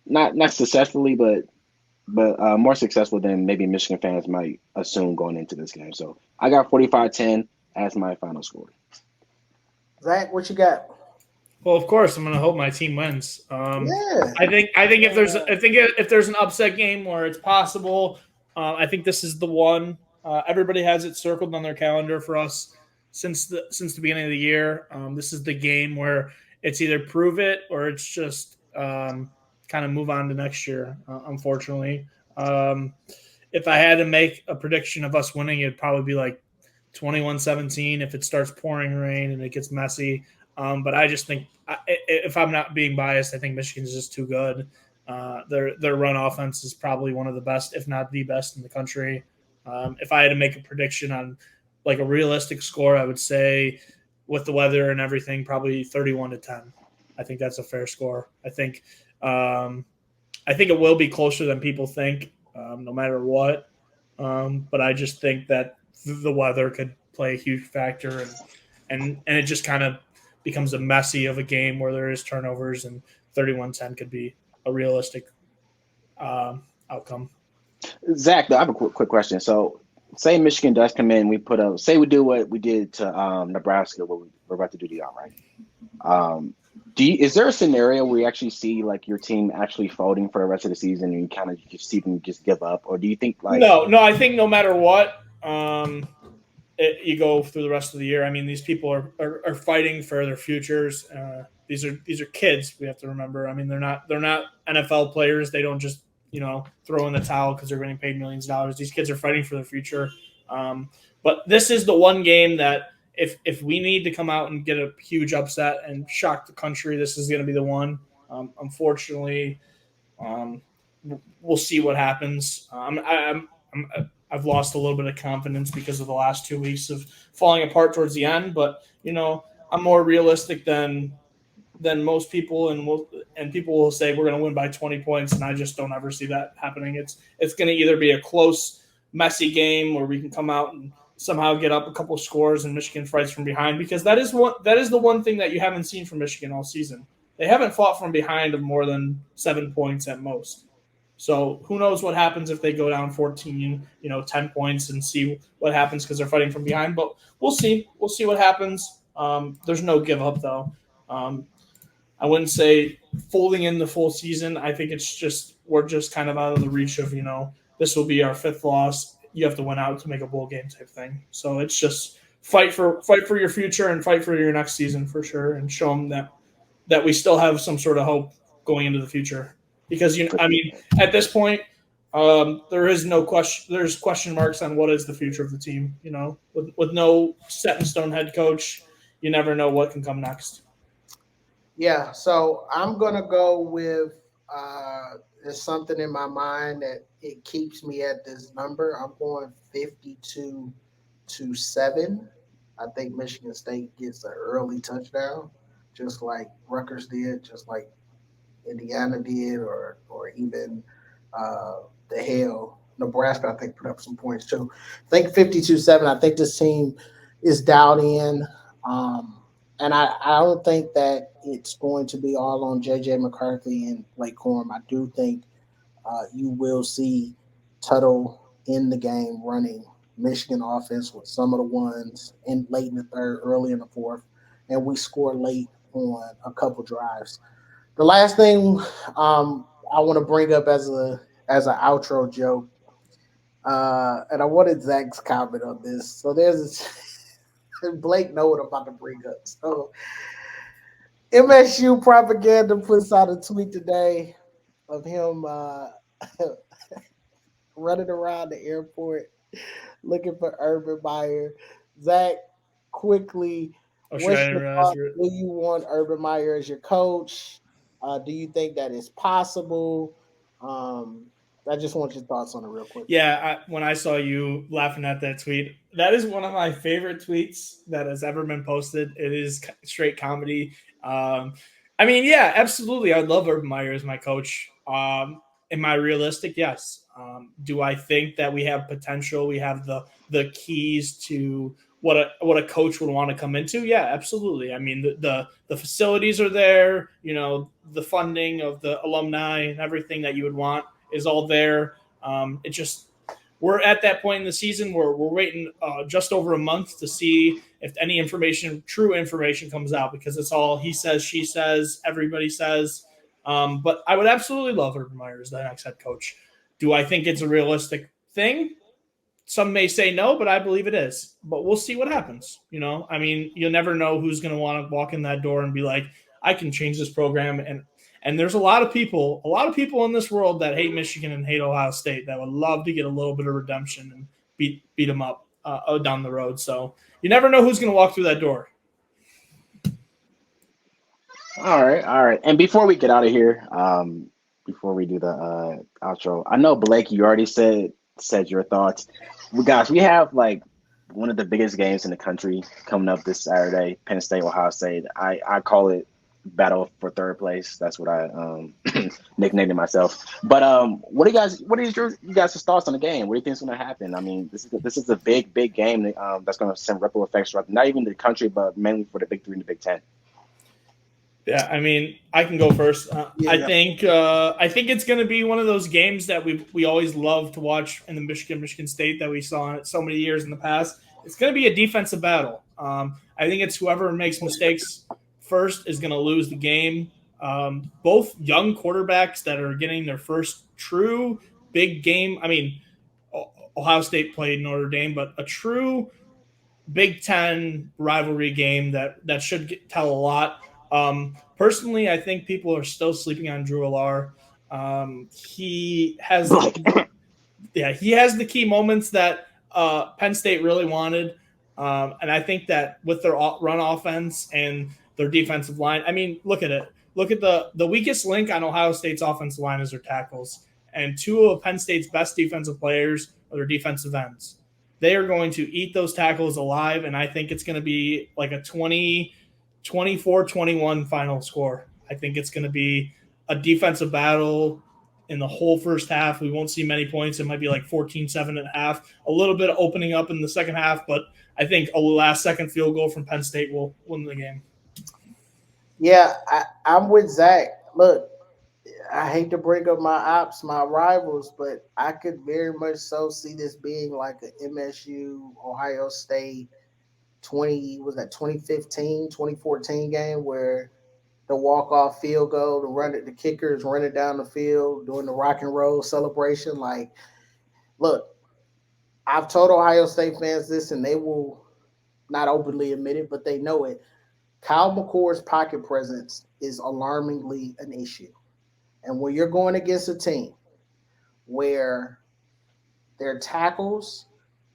Speaker 2: Not successfully, but more successful than maybe Michigan fans might assume going into this game. So I got 45-10 as my final score.
Speaker 1: Zach, what you got?
Speaker 4: Well, of course, I'm going to hope my team wins.
Speaker 1: Yeah.
Speaker 4: I think if there's an upset game where it's possible, I think this is the one. Everybody has it circled on their calendar for us since the beginning of the year. This is the game where it's either prove it or it's just kind of move on to next year. Unfortunately, if I had to make a prediction of us winning, it'd probably be like 21-17 if it starts pouring rain and it gets messy. But I just think, if I'm not being biased, I think Michigan's just too good. Their run offense is probably one of the best, if not the best, in the country. If I had to make a prediction on like a realistic score, I would say with the weather and everything, probably 31-10. I think that's a fair score. I think it will be closer than people think, no matter what. But I just think that the weather could play a huge factor, and it just kind of becomes a messy of a game where there is turnovers, and 31-10 could be a realistic outcome.
Speaker 2: Zach, I have a quick question. So, say Michigan does come in, we do what we did to Nebraska, what we're about to do to y'all, right? Is there a scenario where you actually see like your team actually folding for the rest of the season, and you kind of just see them just give up, or do you think like
Speaker 4: no? I think no matter what, you go through the rest of the year. I mean, these people are fighting for their futures. These are kids. We have to remember. I mean, they're not NFL players. They don't just throw in the towel because they're getting paid millions of dollars. These kids are fighting for their future. But this is the one game that if we need to come out and get a huge upset and shock the country, this is going to be the one. Unfortunately, we'll see what happens. I've lost a little bit of confidence because of the last 2 weeks of falling apart towards the end. But I'm more realistic than most people, and people will say we're going to win by 20 points, and I just don't ever see that happening. It's going to either be a close, messy game where we can come out and somehow get up a couple scores and Michigan fights from behind, because that is the one thing that you haven't seen from Michigan all season. They haven't fought from behind of more than 7 points at most. So who knows what happens if they go down 14, 10 points, and see what happens because they're fighting from behind. But we'll see. We'll see what happens. There's no give up, though. I wouldn't say folding in the full season. I think we're just kind of out of the reach of, this will be our 5th loss. You have to win out to make a bowl game type thing. So it's just fight for your future and fight for your next season for sure, and show them that we still have some sort of hope going into the future. Because at this point, there is no question. There's question marks on what is the future of the team. With no set in stone head coach, you never know what can come next.
Speaker 1: Yeah, so I'm gonna go with there's something in my mind that it keeps me at this number. I'm going 52-7. I think Michigan State gets an early touchdown, just like Rutgers did, just like Indiana did, or even the hell Nebraska. I think put up some points too. I think 52-7. I think this team is dialed in. And I don't think that it's going to be all on J.J. McCarthy and Blake Corum. I do think you will see Tuttle in the game running Michigan offense with some of the ones in late in the third, early in the fourth, and we score late on a couple drives. The last thing I want to bring up as an outro joke, and I wanted Zach's comment on this. So there's Blake know what I'm about to bring up. So MSU propaganda puts out a tweet today of him running around the airport looking for Urban Meyer. Zach, quickly, what's your thought? Do you want Urban Meyer as your coach? Do you think that is possible? I just want your thoughts on it real quick.
Speaker 4: Yeah, when I saw you laughing at that tweet, that is one of my favorite tweets that has ever been posted. It is straight comedy. Yeah, absolutely. I'd love Urban Meyer as my coach. Am I realistic? Yes. Do I think that we have potential? We have the keys to what a coach would want to come into? Yeah, absolutely. I mean, the facilities are there. The funding of the alumni and everything that you would want is all there. We're at that point in the season where we're waiting just over a month to see if any true information comes out, because it's all he says, she says, everybody says. But I would absolutely love Urban Meyer as the next head coach. Do I think it's a realistic thing? Some may say no, but I believe it is. But we'll see what happens. You'll never know who's going to want to walk in that door and be like, I can change this program. And there's a lot of people in this world that hate Michigan and hate Ohio State that would love to get a little bit of redemption and beat them up down the road. So you never know who's going to walk through that door.
Speaker 2: All right. And before we get out of here, before we do the outro, I know Blake, you already said your thoughts. Guys, we have like one of the biggest games in the country coming up this Saturday, Penn State, Ohio State. I call it battle for third place. That's what I nicknamed it myself. But what is you guys' thoughts on the game? What do you think is going to happen? I mean, this is a big game that's going to send ripple effects throughout not even the country, but mainly for the Big Three and the Big Ten.
Speaker 4: Yeah, I mean, I can go first. I think it's going to be one of those games that we always love to watch in the Michigan State that we saw in so many years in the past. It's going to be a defensive battle. I think it's whoever makes mistakes first is going to lose the game. Both young quarterbacks that are getting their first true big game. I mean, Ohio State played Notre Dame, but a true Big Ten rivalry game that should tell a lot. Personally, I think people are still sleeping on Drew Allar. He has the key moments that Penn State really wanted. And I think that with their run offense and their defensive line, I mean, look at it. Look at the weakest link on Ohio State's offensive line is their tackles. And two of Penn State's best defensive players or their defensive ends. They are going to eat those tackles alive, and I think it's going to be like a 24-21 final score. I think it's going to be a defensive battle in the whole first half. We won't see many points. It might be like 14-7 at half. A little bit of opening up in the second half, but I think a last-second field goal from Penn State will win the game.
Speaker 1: Yeah, I'm with Zach. Look, I hate to bring up my rivals, but I could very much so see this being like an MSU, Ohio State 2015, 2014 game where the walk-off field goal, the kicker is running down the field doing the rock and roll celebration. Like, look, I've told Ohio State fans this, and they will not openly admit it, but they know it. Kyle McCord's pocket presence is alarmingly an issue. And when you're going against a team where their tackles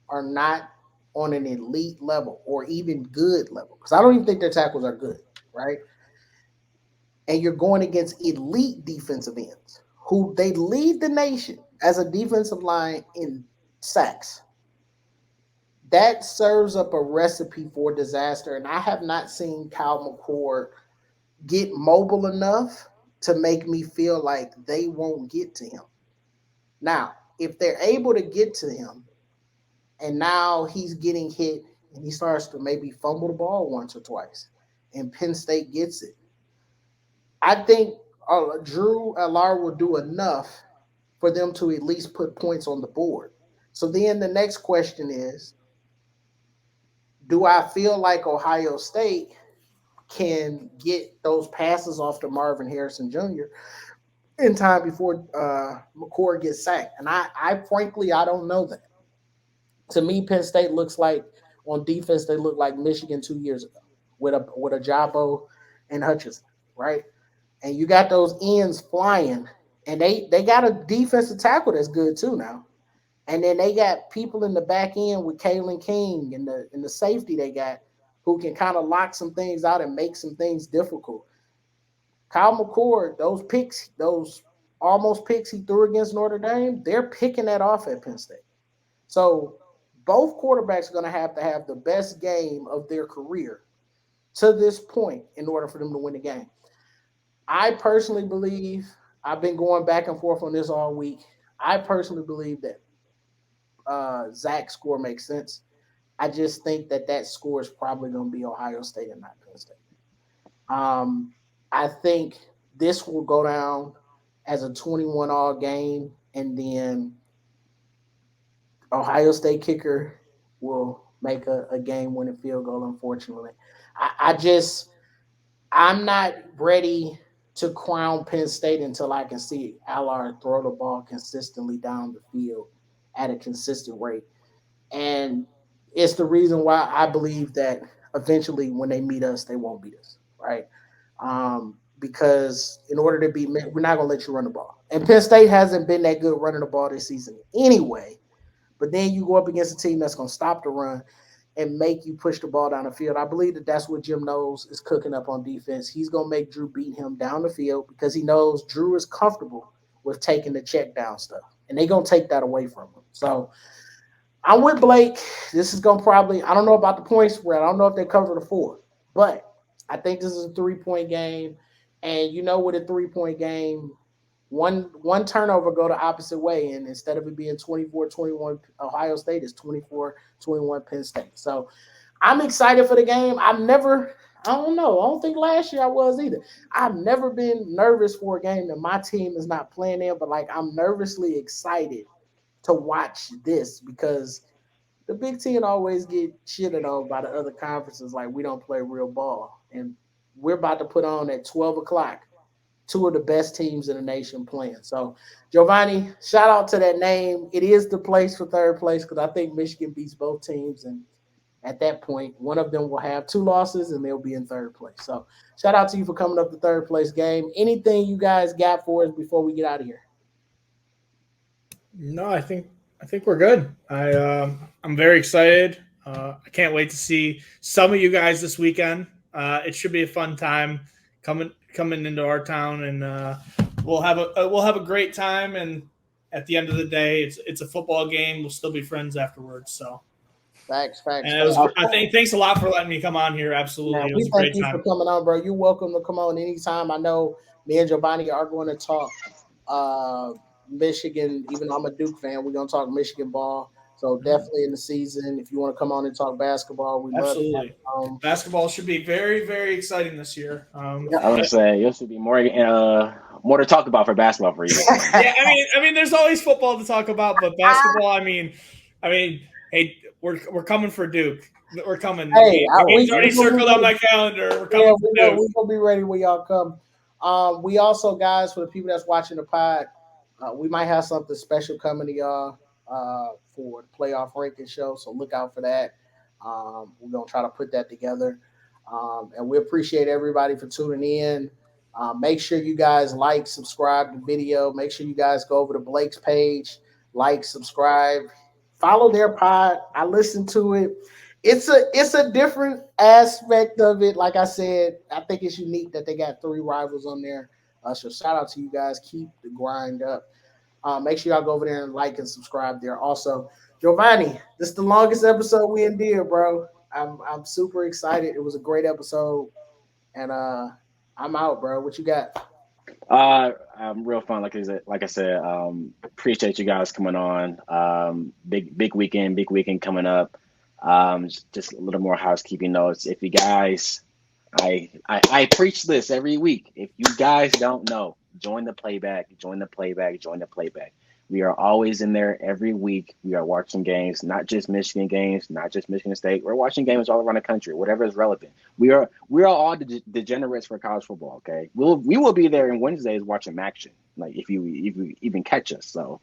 Speaker 1: are not on an elite level or even good level, because I don't even think their tackles are good, right? And you're going against elite defensive ends who they lead the nation as a defensive line in sacks. That serves up a recipe for disaster. And I have not seen Kyle McCord get mobile enough to make me feel like they won't get to him. Now, if they're able to get to him and now he's getting hit and he starts to maybe fumble the ball once or twice and Penn State gets it, I think Drew Allar will do enough for them to at least put points on the board. So then the next question is, do I feel like Ohio State can get those passes off to Marvin Harrison Jr. in time before McCord gets sacked? And I frankly, I don't know that. To me, Penn State looks like on defense, they look like Michigan 2 years ago with a Jabo and Hutchinson, right? And you got those ends flying, and they got a defensive tackle that's good too now. And then they got people in the back end with Kalen King and the safety they got who can kind of lock some things out and make some things difficult. Kyle McCord, those picks, those almost picks he threw against Notre Dame, they're picking that off at Penn State. So both quarterbacks are going to have the best game of their career to this point in order for them to win the game. I personally believe, I've been going back and forth on this all week. I personally believe that Zach's score makes sense. I just think that score is probably going to be Ohio State and not Penn State. I think this will go down as a 21-all game, and then Ohio State kicker will make a game-winning field goal, unfortunately. I'm not ready to crown Penn State until I can see Allard throw the ball consistently down the field at a consistent rate. And it's the reason why I believe that eventually when they meet us, they won't beat us, right? Because in order to beat, we're not going to let you run the ball. And Penn State hasn't been that good running the ball this season anyway. But then you go up against a team that's going to stop the run and make you push the ball down the field. I believe that's what Jim Knowles is cooking up on defense. He's going to make Drew beat him down the field because he knows Drew is comfortable with taking the check down stuff. And they're going to take that away from him. So I'm with Blake. This is going to probably – I don't know about the point spread. I don't know if they cover the 4. But I think this is a 3-point game. And you know with a 3-point game, one turnover go the opposite way, and instead of it being 24-21 Ohio State, it's 24-21 Penn State. So I'm excited for the game. I don't think last year I was either. I've never been nervous for a game that my team is not playing in, but like I'm nervously excited to watch this because the Big Ten always get shitted on by the other conferences like we don't play real ball. And we're about to put on at 12 o'clock 2 of the best teams in the nation playing. So, Giovanni, shout out to that name. It is the place for third place because I think Michigan beats both teams. And at that point, one of them will have 2 losses and they'll be in third place. So, shout out to you for coming up the third place game. Anything you guys got for us before we get out of here?
Speaker 4: No, I think we're good. I'm very excited. I can't wait to see some of you guys this weekend. It should be a fun time coming into our town, and we'll have a great time. And at the end of the day, it's a football game. We'll still be friends afterwards. So,
Speaker 1: Facts.
Speaker 4: and it was. I think thanks a lot for letting me come on here. Absolutely,
Speaker 1: Man,
Speaker 4: it
Speaker 1: we
Speaker 4: was a
Speaker 1: thank
Speaker 4: great
Speaker 1: you
Speaker 4: time.
Speaker 1: for coming on, bro. You're welcome to come on anytime. I know me and Giovanni are going to talk Michigan. Even though I'm a Duke fan, we're gonna talk Michigan ball. So definitely in the season, if you want to come on and talk basketball, we love to have
Speaker 4: Absolutely.
Speaker 1: you.
Speaker 4: Basketball should be very, very exciting this year.
Speaker 2: I would say there should be more to talk about for basketball for you.
Speaker 4: Yeah, I mean, there's always football to talk about, but basketball. I mean, hey, we're coming for Duke. We're coming.
Speaker 1: Hey,
Speaker 4: The game's already circled on my calendar. We're coming for Duke.
Speaker 1: We're gonna be ready when y'all come. We also, guys, for the people that's watching the pod, we might have something special coming to y'all for the playoff ranking show. So look out for that. We're gonna try to put that together, and we appreciate everybody for tuning in. Make sure you guys like, subscribe to the video. Make sure you guys go over to Blake's page, like, subscribe, follow their pod. I listen to it. It's a different aspect of it. Like I said, I think it's unique that they got 3 rivals on there. So shout out to you guys. Keep the grind up. Make sure y'all go over there and like and subscribe there. Also, Giovanni, this is the longest episode we did, bro. I'm super excited. It was a great episode, and I'm out, bro. What you got?
Speaker 2: Real fun. Like I said, appreciate you guys coming on. Big weekend coming up. Just a little more housekeeping notes. If you guys, I preach this every week. If you guys don't know, join the playback. We are always in there every week. We are watching games, not just Michigan games, not just Michigan State. We're watching games all around the country, whatever is relevant. We are all degenerates for college football. Okay, we will be there on Wednesdays watching action, like if you even catch us. So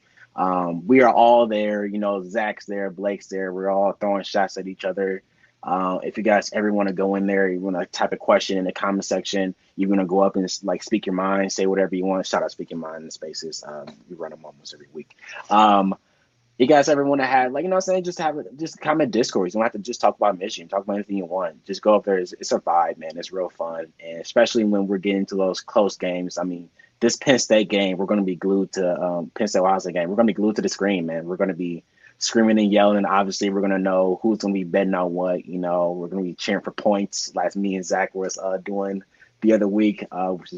Speaker 2: we are all there. You know, Zach's there, Blake's there. We're all throwing shots at each other. If you guys ever want to go in there, you want to type a question in the comment section, you want to go up and just, like, speak your mind, say whatever you want. Shout out Speak Your Mind in the spaces. We run them almost every week. You guys ever want to have, like, you know what I'm saying, just comment Discord. You don't have to just talk about Michigan. Talk about anything you want. Just go up there. It's a vibe, man. It's real fun. And especially when we're getting to those close games. I mean, this Penn State game, we're going to be glued to Penn State Ohio State game. We're going to be glued to the screen, man. We're going to be screaming and yelling. Obviously, we're going to know who's going to be betting on what. You know, we're going to be cheering for points, like me and Zach was doing the other week, which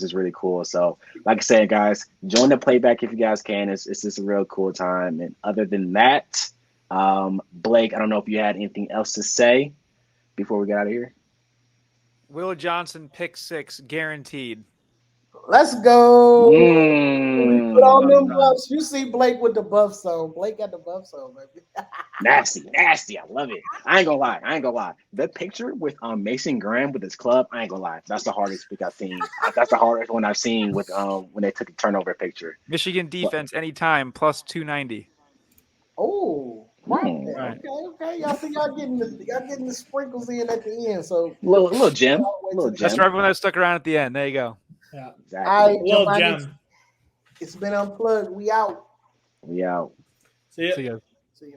Speaker 2: is really cool. So, like I said, guys, join the playback if you guys can. It's just a real cool time. And other than that, Blake, I don't know if you had anything else to say before we get out of here.
Speaker 3: Will Johnson pick 6 guaranteed.
Speaker 1: Let's go. Put on them buffs. You see Blake with the buffs on. Blake got the buffs on, baby.
Speaker 2: Nasty. I love it. I ain't gonna lie. The picture with Mason Graham with his club, I ain't gonna lie. That's the hardest pick I've seen. That's the hardest one I've seen with when they took a turnover picture.
Speaker 3: Michigan defense anytime plus 290.
Speaker 1: Oh, right there. Okay. Y'all see y'all getting the sprinkles in at the end. So
Speaker 2: little gem.
Speaker 3: That's for everyone that stuck around at the end. There you go.
Speaker 4: Yeah.
Speaker 2: Exactly.
Speaker 1: All right,
Speaker 4: Little gem.
Speaker 1: It's been unplugged. We out.
Speaker 2: We out.
Speaker 4: See ya.
Speaker 3: See ya.
Speaker 1: See ya.